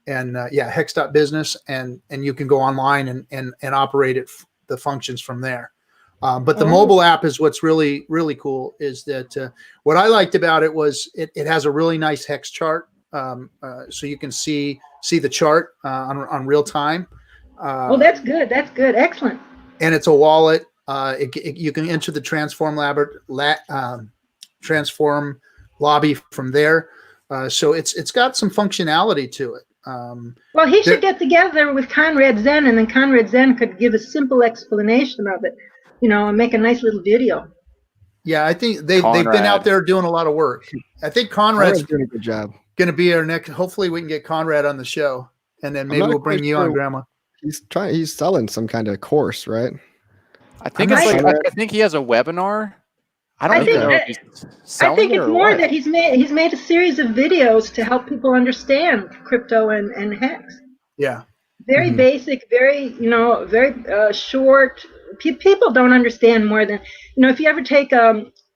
hex.business, and you can go online and operate it, the functions from there. But the mobile app is what's really, really cool. Is that what I liked about it was it has a really nice hex chart, so you can see the chart on real time. Oh, that's good. That's good. Excellent. And it's a wallet. You can enter the transform lobby from there. So it's got some functionality to it. Well, he should get together with Conrad Zen, and then Conrad Zen could give a simple explanation of it, and make a nice little video. Yeah, I think they've been out there doing a lot of work. I think Conrad's doing a good job. Going to be our next. Hopefully, we can get Conrad on the show, and then maybe we'll bring you on, Grandma. He's selling some kind of course, right? I think I think he has a webinar. I think it's more that he's made a series of videos to help people understand crypto and hex. Yeah. Very basic, very very short. People don't understand more than if you ever take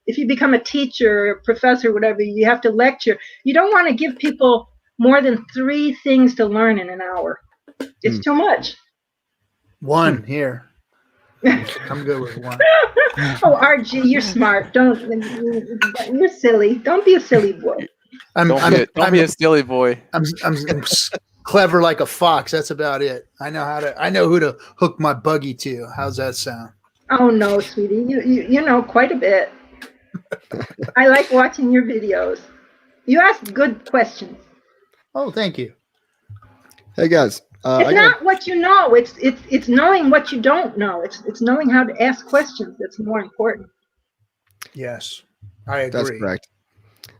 if you become a teacher, or professor, whatever, you have to lecture. You don't want to give people more than 3 things to learn in an hour. It's too much. One here. I'm good with one. Oh, RG, you're smart. You're silly. Don't be a silly boy. Don't be a silly boy. I'm clever like a fox. That's about it. I know who to hook my buggy to. How's that sound? Oh no, sweetie. You know quite a bit. I like watching your videos. You ask good questions. Oh, thank you. Hey guys. It's not what you know. It's knowing what you don't know. It's knowing how to ask questions that's more important. Yes, I agree. That's correct.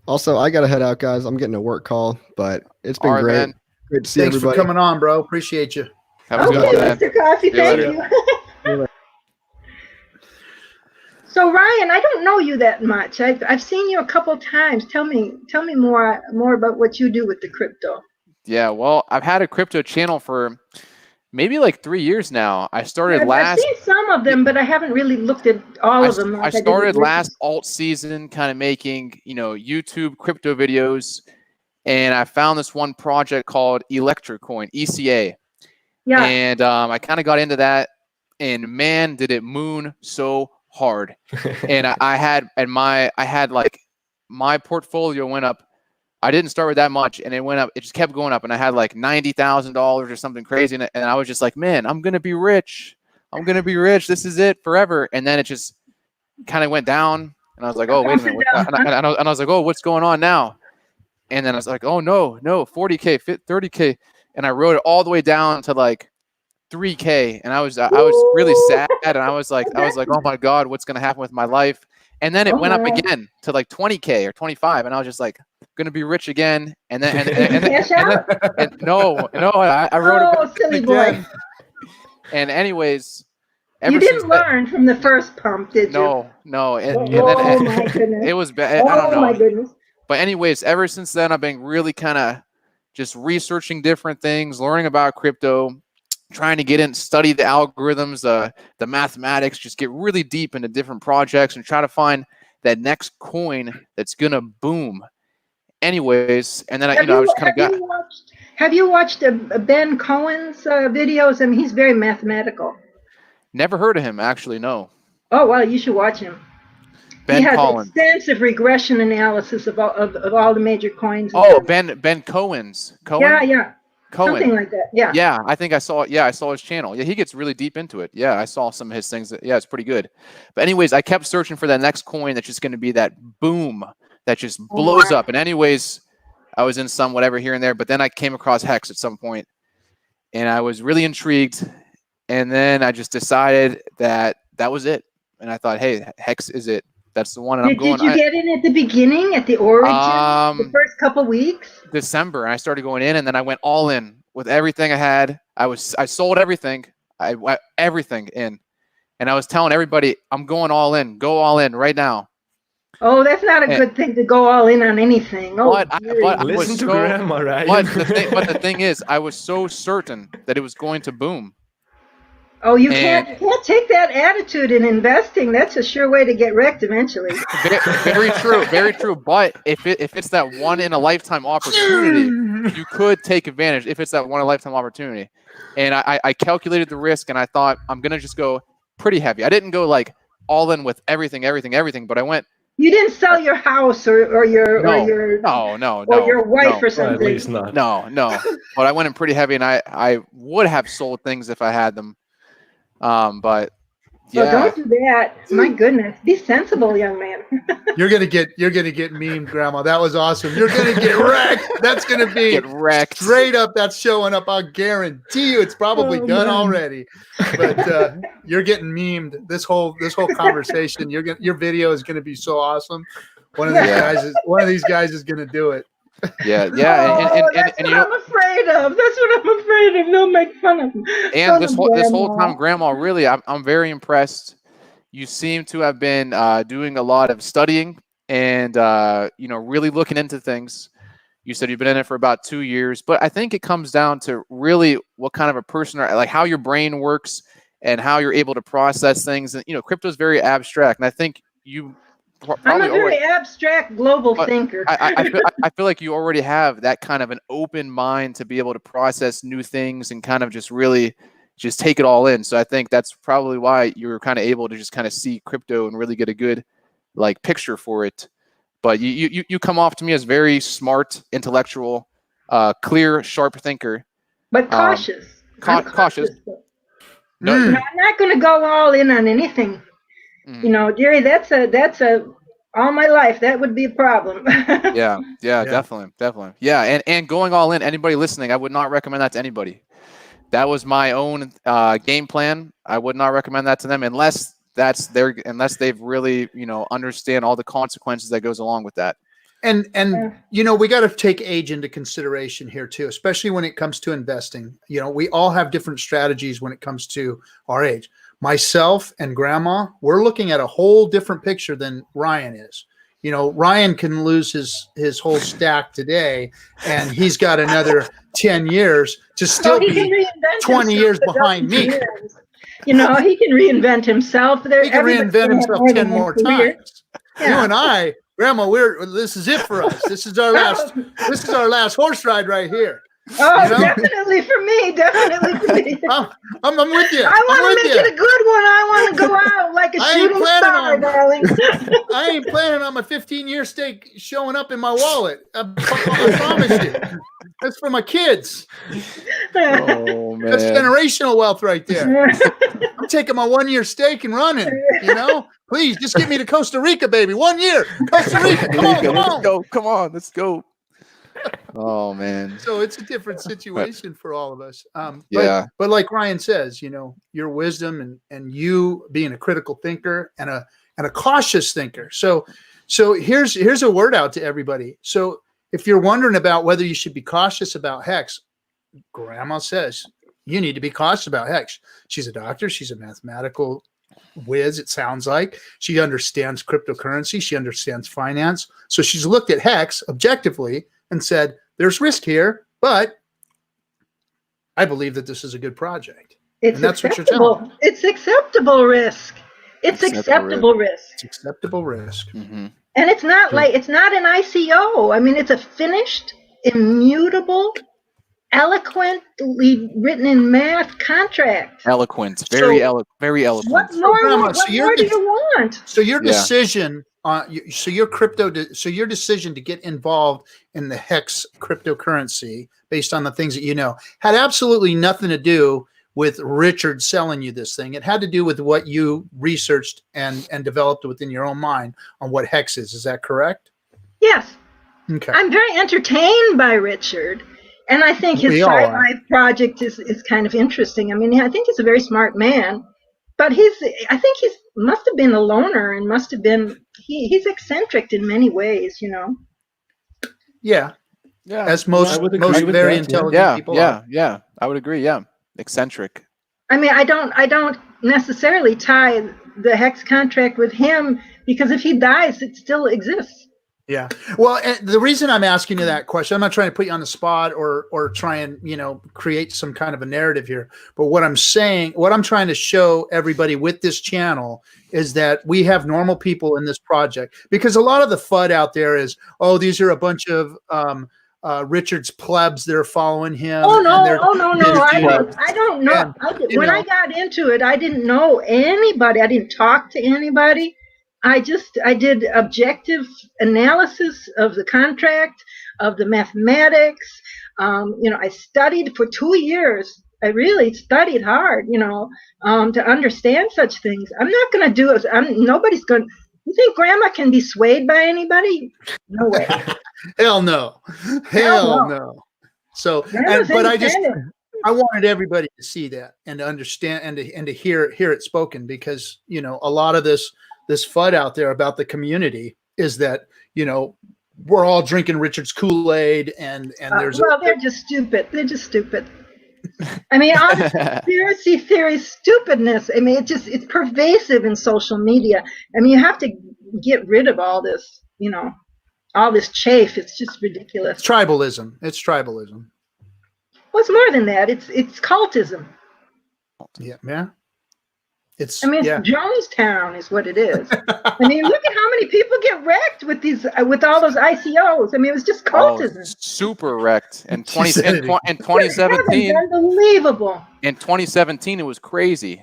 Also, I gotta head out, guys. I'm getting a work call, but it's been great. Man. Great to see Thanks everybody. for coming on, bro. Appreciate you. Have a good one, man. Mr. Coffee, thank you. So Ryan, I don't know you that much. I've seen you a couple times. Tell me more about what you do with the crypto. Yeah, well, I've had a crypto channel for maybe like 3 years now. I started I've seen some of them, but I haven't really looked at all of them. I started last alt season, kind of making YouTube crypto videos, and I found this one project called Electrocoin, ECA. Yeah. And I kind of got into that, and man, did it moon so hard. And I had like my portfolio went up. I didn't start with that much, and it went up. It just kept going up, and I had like $90,000 or something crazy, and I was just like, man, I'm gonna be rich. I'm gonna be rich. This is it forever. And then it just kind of went down, and I was like, oh wait a minute, and I was like, oh, what's going on now? And then I was like, oh no, 40K, 30K, and I wrote it all the way down to like 3K, and I was really sad, and I was like, oh my God, what's gonna happen with my life? And then it went up again to like 20K or 25, and I was just like, gonna be rich again. And then no, I wrote it silly again. Boy. And anyways, you didn't learn from the first pump, did you? No. And then my goodness. It was bad. I don't know. Oh my goodness. But anyways, ever since then, I've been really kind of just researching different things, learning about crypto, trying to get in, study the algorithms, the mathematics, just get really deep into different projects and try to find that next coin that's gonna boom. Anyways, and then I just kind of got. Have you watched Ben Cohen's videos? I mean, he's very mathematical. Never heard of him, actually. No. Oh well, you should watch him. Ben he has Collins. Extensive regression analysis of all the major coins. Oh, Ben Cohen's. Cohen? Yeah. Cohen. Something like that. Yeah. Yeah, I think I saw. Yeah, I saw his channel. Yeah, he gets really deep into it. Yeah, I saw some of his things. Yeah, it's pretty good. But anyways, I kept searching for that next coin that's just going to be that boom that just blows up. And anyways, I was in some whatever here and there, but then I came across Hex at some point, and I was really intrigued. And then I just decided that was it. And I thought, hey, Hex is it. That's the one. And Did you get in at the beginning, at the origin, the first couple weeks? December, and I started going in, and then I went all in with everything I had. I sold everything. I went everything in, and I was telling everybody, I'm going all in. Go all in right now. Oh, that's not a good thing to go all in on anything. Oh, but listen to Grandma, right? But the thing is, I was so certain that it was going to boom. Oh, you And- can't take that attitude in investing. That's a sure way to get wrecked eventually. Very true, very true. But if it's that one in a lifetime opportunity, you could take advantage if it's that one in a lifetime opportunity. And I calculated the risk, and I thought I'm gonna just go pretty heavy. I didn't go like all in with everything, but I went. You didn't sell your house or your wife or Well, something. at least not. No. But I went in pretty heavy, and I would have sold things if I had them. But Well, yeah, don't do that. My goodness, be sensible, young man. You're gonna get memed, Grandma. That was awesome. You're gonna get wrecked. That's gonna be get wrecked. straight up. That's showing up. I guarantee you, it's probably done already. But you're getting memed. This whole conversation. Your video is gonna be so awesome. One of these guys is gonna do it. Yeah. That's And what I'm afraid of. That's what I'm afraid of. They'll make fun of me. And this whole time, Grandma, really, I'm very impressed. You seem to have been doing a lot of studying and really looking into things. You said you've been in it for about 2 years, but I think it comes down to really what kind of a person like how your brain works and how you're able to process things. And crypto is very abstract, and I think you. I'm a very abstract global thinker. I feel like you already have that kind of an open mind to be able to process new things and kind of just really just take it all in. So I think that's probably why you were kind of able to just kind of see crypto and really get a good picture for it. But you come off to me as very smart, intellectual, clear, sharp thinker. But cautious. Cautious. No, I'm not going to go all in on anything. Jerry, that's a all my life that would be a problem. yeah, definitely. Yeah, and going all in, anybody listening, I would not recommend that to anybody. That was my own game plan. I would not recommend that to them unless they've really, understand all the consequences that goes along with that. And we got to take age into consideration here too, especially when it comes to investing. We all have different strategies when it comes to our age. Myself and Grandma, we're looking at a whole different picture than Ryan is. Ryan can lose his whole stack today, and he's got another 10 years to still be 20 years behind me. He can reinvent himself. He can reinvent himself 10 more times. Yeah. You and I, Grandma, this is it for us. This is our last horse ride right here. Oh, definitely for me. Definitely for me. I'm with you. I want to make it a good one. I want to go out like a shooting star, darling. I ain't planning on my 15-year stake showing up in my wallet. I promise you. That's for my kids. Oh, man. That's generational wealth right there. I'm taking my 1-year stake and running, Please, just get me to Costa Rica, baby. 1 year. Costa Rica. Come on. Let's go. Oh, man. So it's a different situation for all of us. Yeah. But like Ryan says, your wisdom and you being a critical thinker and a cautious thinker. So here's a word out to everybody. So if you're wondering about whether you should be cautious about Hex, Grandma says you need to be cautious about Hex. She's a doctor. She's a mathematical whiz, it sounds like. She understands cryptocurrency. She understands finance. So she's looked at Hex objectively and said, there's risk here, but I believe that this is a good project. That's what you're telling me. It's acceptable risk. It's acceptable risk. It's acceptable risk. Mm-hmm. And it's not it's not an ICO. I mean, it's a finished, immutable, eloquently written in math contract. Eloquent. Very eloquent. What more do you want? So your decision your decision to get involved in the Hex cryptocurrency based on the things that had absolutely nothing to do with Richard selling you this thing. It had to do with what you researched and developed within your own mind on what Hex is. Is that correct? Yes. Okay. I'm very entertained by Richard, and I think his sci-fi project is kind of interesting. I mean, I think he's a very smart man, but I think he's must have been a loner and must have been he's eccentric in many ways, Yeah. As most very intelligent people are. Yeah. I would agree. Yeah. Eccentric. I mean, I don't necessarily tie the Hex contract with him, because if he dies, it still exists. Yeah. Well, and the reason I'm asking you that question, I'm not trying to put you on the spot or try and, create some kind of a narrative here. But what I'm trying to show everybody with this channel is that we have normal people in this project, because a lot of the FUD out there is, oh, these are a bunch of Richard's plebs that are following him. Oh no! I don't know. And, When I got into it, I didn't know anybody. I didn't talk to anybody. I did objective analysis of the contract, of the mathematics. I studied for 2 years. I really studied hard, to understand such things. I'm not going to do it. Nobody's going. You think Grandma can be swayed by anybody? No way. Hell no. Hell no. So, but I wanted everybody to see that and to understand and to hear it spoken, because, a lot of this FUD out there about the community is that, we're all drinking Richard's Kool-Aid and there's they're just stupid. They're just stupid. I mean, all this conspiracy theory stupidness. I mean, it's pervasive in social media. I mean, you have to get rid of all this, all this chafe. It's just ridiculous. Tribalism. It's tribalism. Well, it's more than that. It's cultism. Yeah, man. It's Jonestown is what it is. I mean, look at how many people get wrecked with all those ICOs. I mean, it was just cultism. Super wrecked. In 2017, unbelievable. In 2017, it was crazy.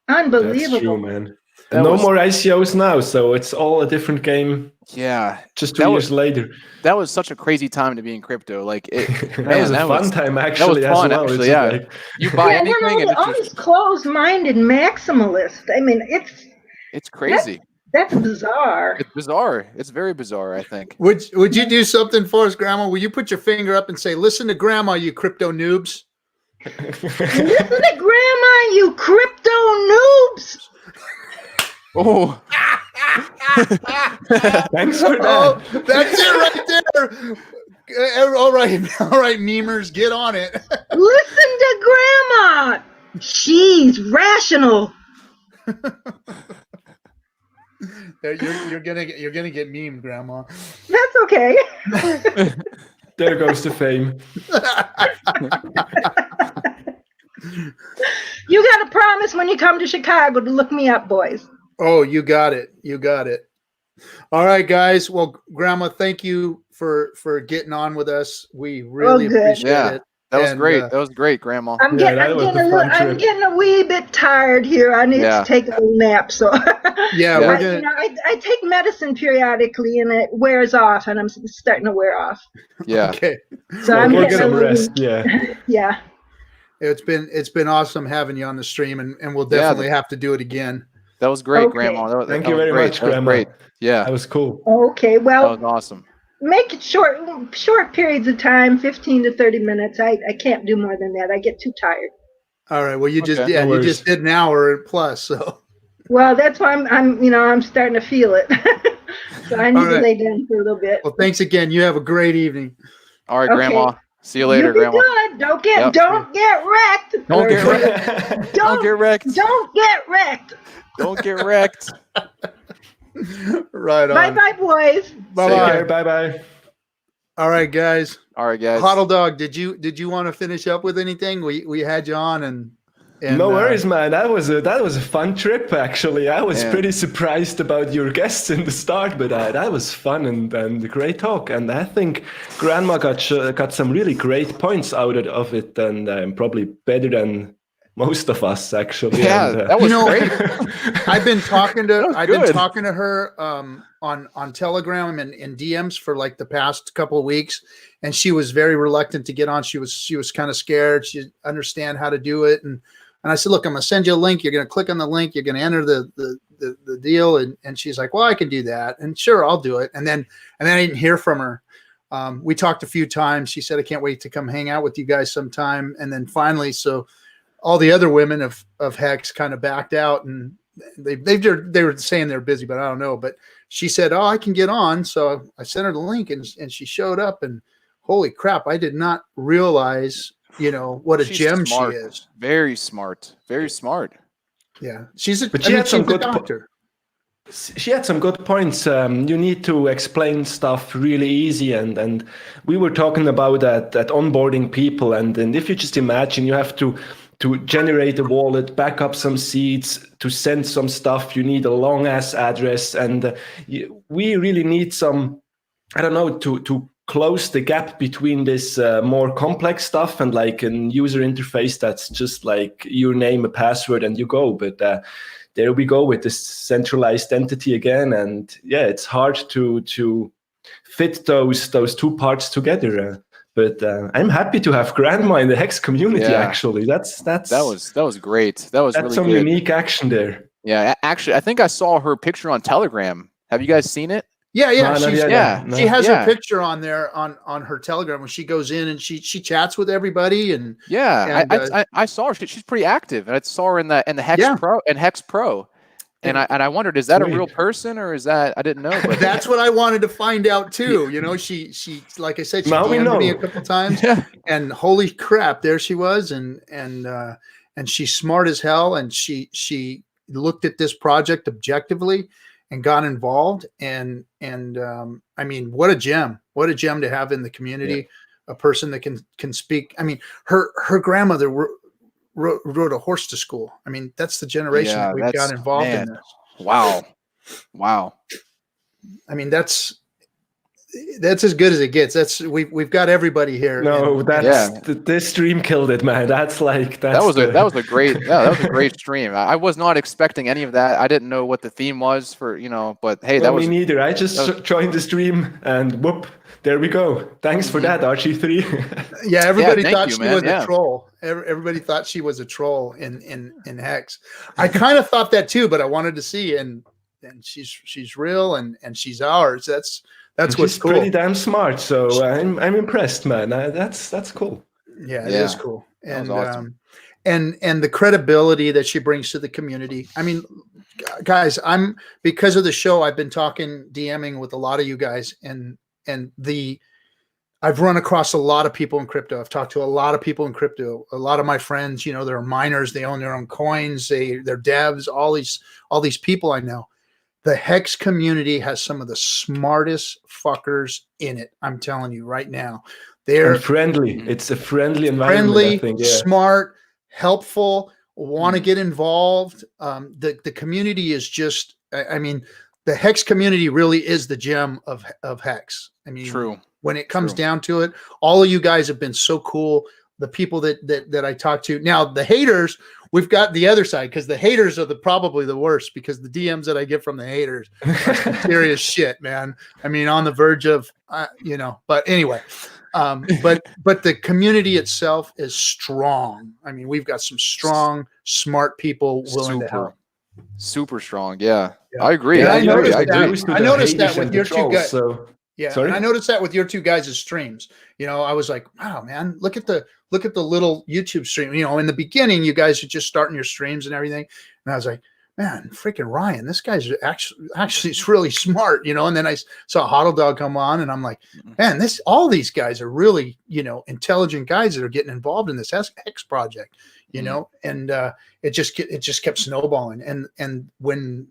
Unbelievable. That's true, man. And no more ICOs now, so it's all a different game. Yeah, just 2 years later. That was such a crazy time to be in crypto. Like, that was a fun time, actually. That was fun, actually. Yeah, like, you buy anything, and all these closed-minded maximalists. I mean, it's crazy. That's bizarre. It's bizarre. It's very bizarre, I think. Would you do something for us, Grandma? Will you put your finger up and say, "Listen to Grandma, you crypto noobs"? Listen to Grandma, you crypto noobs. Oh, thanks for that. Oh, that's it right there. All right, memers, get on it. Listen to Grandma. She's rational. You're gonna get memed, Grandma. That's okay. There goes the fame. You got to promise when you come to Chicago to look me up, boys. Oh, you got it. You got it. All right, guys. Well, Grandma, thank you for getting on with us. We really appreciate it. That was great. That was great, Grandma. I'm getting a wee bit tired here. I need to take a little nap. So I take medicine periodically, and it wears off, and I'm starting to wear off. Yeah. Okay. So I'm getting some rest. Yeah. Yeah. It's been awesome having you on the stream, and we'll definitely have to do it again. That was great, Grandma. Thank you very much, Grandma. Great. Yeah. That was cool. Okay. Well, that was awesome. Make it short periods of time, 15 to 30 minutes. I can't do more than that. I get too tired. All right. Well, you just did an hour plus, so. Well, that's why I'm starting to feel it. So I need to lay down for a little bit. Well, thanks again. You have a great evening. All right, Grandma. See you later, Grandma. Good. Don't get wrecked. Don't get wrecked. Don't get wrecked. Don't get wrecked. Don't get wrecked. Right on. Bye, boys. Bye. Bye. All right, guys. Hodldog, did you want to finish up with anything? We had you on and no worries, man. That was a fun trip, actually. I was pretty surprised about your guests in the start, but that was fun and a great talk. And I think Grandma got some really great points out of it, and probably better than most of us, actually. Yeah, that was great. I've been talking to her on Telegram and in DMs for like the past couple of weeks, and she was very reluctant to get on. She was kind of scared. She didn't understand how to do it, and I said, look, I'm gonna send you a link. You're gonna click on the link. You're gonna enter the deal, and she's like, well, I can do that, and sure, I'll do it. And then I didn't hear from her. We talked a few times. She said, I can't wait to come hang out with you guys sometime. And then finally, so all the other women of Hex kind of backed out, and they were saying they're busy, but I don't know. But she said, oh, I can get on. So I sent her the link, and she showed up, and holy crap, I did not realize, what a gem smart. She is. Very smart. Very smart. Yeah. She had some good doctor. She had some good points. You need to explain stuff really easy, and we were talking about that onboarding people, and if you just imagine you have to generate a wallet, back up some seeds, to send some stuff, you need a long ass address, and we really need some, I don't know, to close the gap between this more complex stuff and like an user interface that's just like your name, a password, and you go. But there we go with this centralized entity again, and yeah, it's hard to fit those two parts together. But I'm happy to have Grandma in the Hex community. Yeah. Actually, that was great. That was that's really some good. unique action there. Yeah, actually, I think I saw her picture on Telegram. Have you guys seen it? Yeah, No, she has Yeah. her picture on there on her Telegram when she goes in and she chats with everybody and Yeah, And, I saw her. She's pretty active, and I saw her in the Hex Yeah. Pro and Hex Pro, and I wondered, is that a Sweet. real person or is that, I didn't know? But that's what I wanted to find out too. You know, she like I said, she Now we DM'd me a know. couple times, yeah, and holy crap, there she was, and she's smart as hell, and she looked at this project objectively and got involved, and I mean, what a gem to have in the community, a person that can speak. I mean, her grandmother rode a horse to school. I mean, that's the generation Yeah, that we've got that's- involved man. in this. wow. I mean, that's as good as it gets. We've got everybody here. No, and- that's this stream killed it, man. That was a great stream. I was not expecting any of that. I didn't know what the theme was for, but hey, me neither. I just joined the stream and whoop, there we go. Thanks for that, RG3. Yeah, everybody thank thought you, she man. was Yeah. a troll. Everybody thought she was a troll in Hex. I kind of thought that too, but I wanted to see, and she's real and she's ours. That's what's She's cool. pretty damn smart, so I'm impressed, man. That's cool. Yeah, it is Yeah. cool. That was And awesome. and the credibility that she brings to the community. I mean, guys, because of the show, I've been DMing with a lot of you guys, and I've run across a lot of people in crypto. I've talked to a lot of people in crypto. A lot of my friends, they're miners, they own their own coins, they're devs, all these people I know. The Hex community has some of the smartest fuckers in it. I'm telling you right now. They're And friendly. It's a friendly environment, I think. Yeah. smart, helpful, want to get involved. The community is just, I mean, the Hex community really is the gem of Hex. I mean, True. when it comes True. down to it, all of you guys have been so cool. The people that I talk to now, the haters, we've got the other side, because the haters are probably the worst, because the DMs that I get from the haters are some serious shit, man. I mean, on the verge of, but anyway, but the community itself is strong. I mean, we've got some strong, smart people willing to help. Super strong. Yeah. Yeah. I agree. Yeah, I I agree. noticed I that. agree. I noticed that with your two guys. So Yeah, Sorry? and I noticed that with your two guys' streams. I was like, wow, man, look at the little YouTube stream. In the beginning, you guys are just starting your streams and everything, and I was like, man, freaking Ryan, this guy's actually is really smart, And then I saw Hodldog come on, and I'm like, man, all these guys are really, intelligent guys that are getting involved in this Hex project, and it just kept snowballing, and when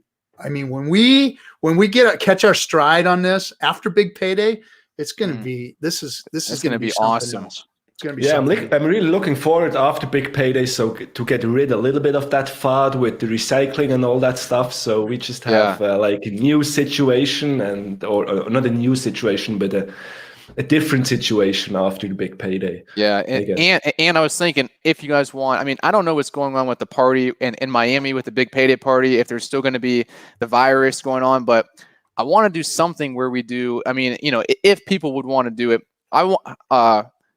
we catch our stride on this after big payday, it's going to be this is going to be awesome. else. It's going to be yeah, something. I'm really looking forward after big payday, so to get rid a little bit of that FUD with the recycling and all that stuff. So we just have like a new situation, or not a new situation, but a different situation after the big payday. Yeah, and I was thinking, if you guys want, I don't know what's going on with the party in Miami with the big payday party, if there's still going to be the virus going on, but I want to do something where we do, if people would want to do it,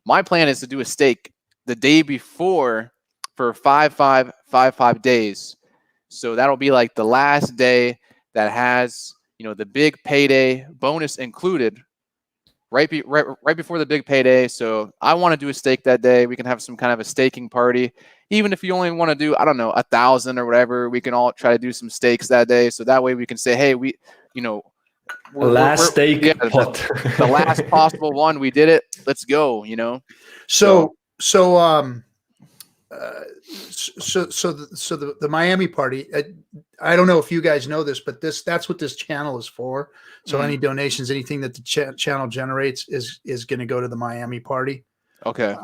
my plan is to do a stake the day before for 5 days. So that'll be like the last day that has, the big payday bonus included. Right before the big payday. So I want to do a stake that day. We can have some kind of a staking party. Even if you only want to do, 1,000 or whatever, we can all try to do some stakes that day. So that way we can say, hey, stake pot. the last possible one, we did it. Let's go, So the Miami party, I don't know if you guys know this, but that's what this channel is for. So any donations, anything that the channel generates is going to go to the Miami party. Okay.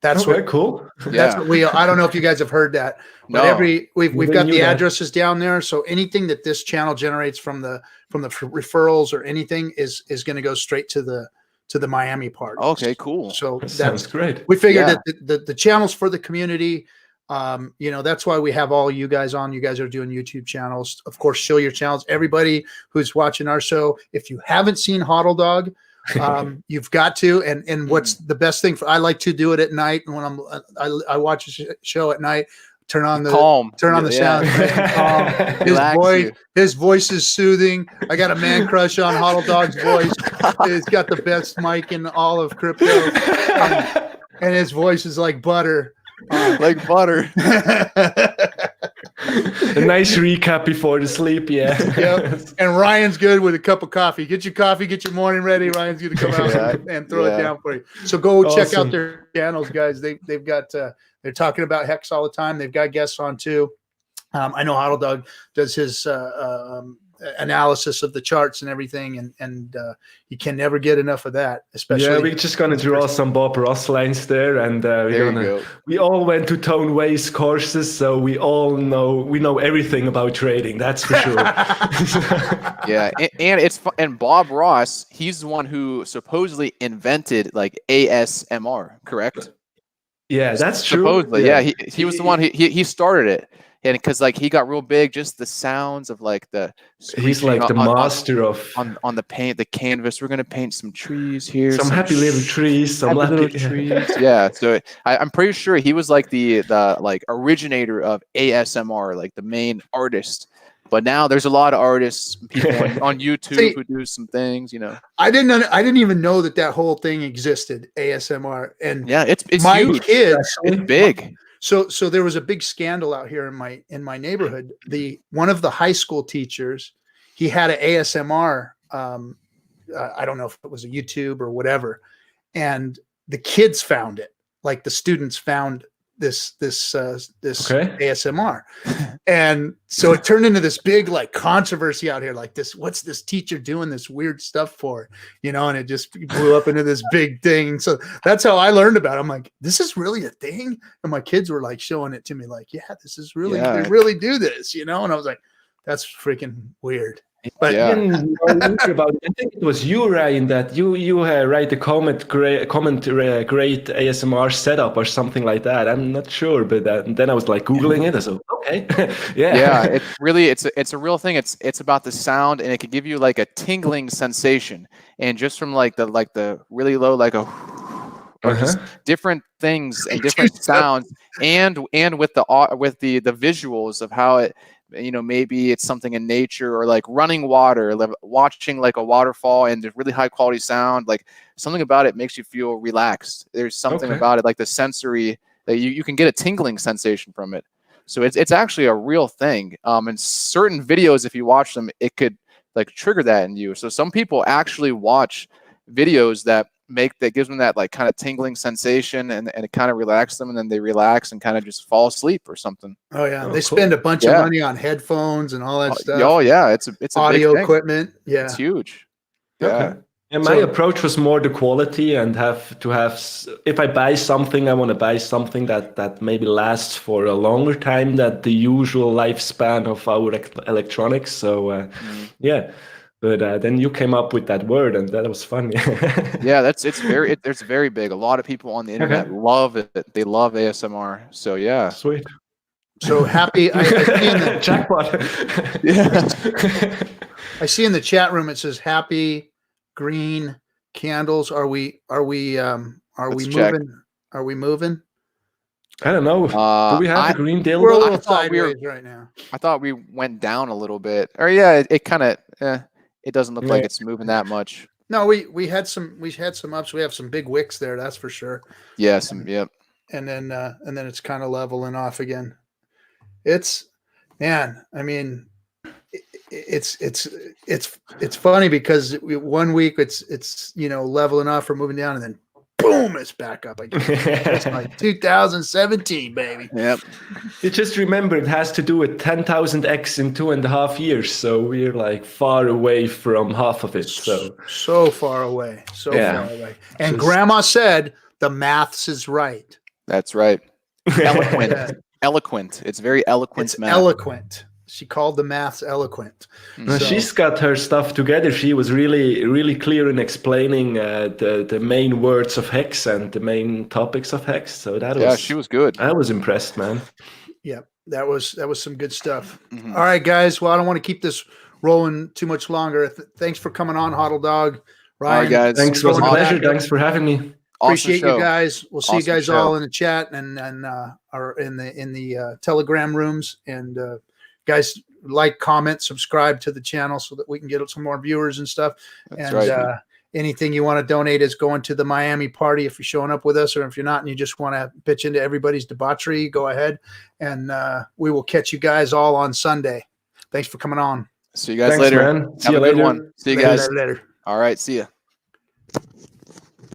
That's Okay, cool. That's what I don't know if you guys have heard that, but we've got the addresses down there. So anything that this channel generates from the referrals or anything is going to go straight to the Miami party. Okay, cool. So That sounds great. We figured that the channel's for the community. That's why we have all you guys on. You guys are doing YouTube channels. Of course, show your channels. Everybody who's watching our show, if you haven't seen Hodldog, you've got to. And what's the best thing I like to do it at night when I watch a show at night. Turn on the sound. Calm. His voice is soothing. I got a man crush on Hodldog's voice. He's got the best mic in all of crypto, and his voice is like butter. Like butter. A nice recap before the sleep, yeah. Yep. And Ryan's good with a cup of coffee. Get your coffee, get your morning ready. Ryan's going to come out and throw it down for you. So go check out their channels, guys. They've got they're talking about Hex all the time. They've got guests on too. I know Hodldog does his analysis of the charts and everything, and you can never get enough of that. Especially, we're just gonna draw some Bob Ross lines there, and we all went to Tone Way's courses, so we know everything about trading. That's for sure. Yeah, and Bob Ross, he's the one who supposedly invented like ASMR, correct? Yeah, that's true. Supposedly, yeah, he was the one. He started it. And because like he got real big, just the sounds of like he's like the master of on the paint, the canvas. We're gonna paint some trees here, some happy little trees, some happy little trees. Yeah, so I'm pretty sure he was like the like originator of ASMR, like the main artist. But now there's a lot of artists, people on YouTube who do some things, I didn't even know that whole thing existed, ASMR. And yeah, it's my huge. Kids, it's big. So there was a big scandal out here in my neighborhood. One of the high school teachers, he had an ASMR. I don't know if it was a YouTube or whatever, and the kids found it. Like the students found this ASMR, and so it turned into this big like controversy out here. Like this, what's this teacher doing this weird stuff for? And it just blew up into this big thing. So that's how I learned about it. I'm like, this is really a thing, and my kids were like showing it to me, like, yeah, this is really they really do this, And I was like, that's freaking weird. But I think it was you, Ryan, that you write the comment great ASMR setup or something like that. I'm not sure, but then I was like Googling it. So okay, yeah. It's a real thing. It's about the sound, and it can give you like a tingling sensation, and just from like the really low like a. Or just different things and different sounds, and with the visuals of how it. Maybe it's something in nature or like running water, watching like a waterfall and really high quality sound. Like something about it makes you feel relaxed. There's something about it, like the sensory that you can get a tingling sensation from it. So it's actually a real thing. And certain videos, if you watch them, it could like trigger that in you. So some people actually watch videos that gives them that like kind of tingling sensation, and it kind of relaxes them, and then they relax and kind of just fall asleep or something. Oh yeah, they spend a bunch of money on headphones and all that stuff. Oh yeah, it's audio equipment. Yeah, it's huge. Yeah. And my approach was more the quality, and if I buy something, I want to buy something that maybe lasts for a longer time than the usual lifespan of our electronics. So But then you came up with that word, and that was fun. Yeah, it's very big. A lot of people on the internet love it. They love ASMR. So yeah, sweet. So happy! I see in the jackpot. I see in the chat room it says happy green candles. Are we moving? Are we moving? I don't know. Do we have the green deal? We're a little sideways right now. I thought we went down a little bit. Or it kind of. It doesn't look like it's moving that much. No, we had some ups. We have some big wicks there, that's for sure. Yeah, yep. And then it's kind of leveling off again. It's funny because 1 week it's leveling off or moving down, and then boom, it's back up again. It's like 2017, baby. Yep. You just remember it has to do with 10,000x in 2.5 years. So we're like far away from half of it. So far away. So Yeah. far away. And Just- Grandma said the maths is right. That's right. Eloquent. Eloquent. It's very eloquent It's math. eloquent. She called the maths eloquent. No, So- she's got her stuff together. She was really clear in explaining the main words of Hex and the main topics of Hex. So that Yeah, was she was good. I was impressed, man. Yeah, that was some good stuff. Mhm. All right, guys. Well, I don't want to keep this rolling too much longer. Thanks for coming on, Hodldog. Ryan, All right, guys. Thanks, it was a Going pleasure. back. Thanks for having me. appreciate Awesome you show. guys. We'll see Awesome you guys show. all in the chat and or in the Telegram rooms. And guys, like, comment, subscribe to the channel so that we can get some more viewers and stuff. That's And right. anything you want to donate is going to the Miami party if you're showing up with us, or if you're not and you just want to pitch into everybody's debauchery, go ahead. And we will catch you guys all on Sunday. Thanks for coming on. See you guys Thanks, later. man. See Have you a good later. one. See you guys. Later. All right. See ya.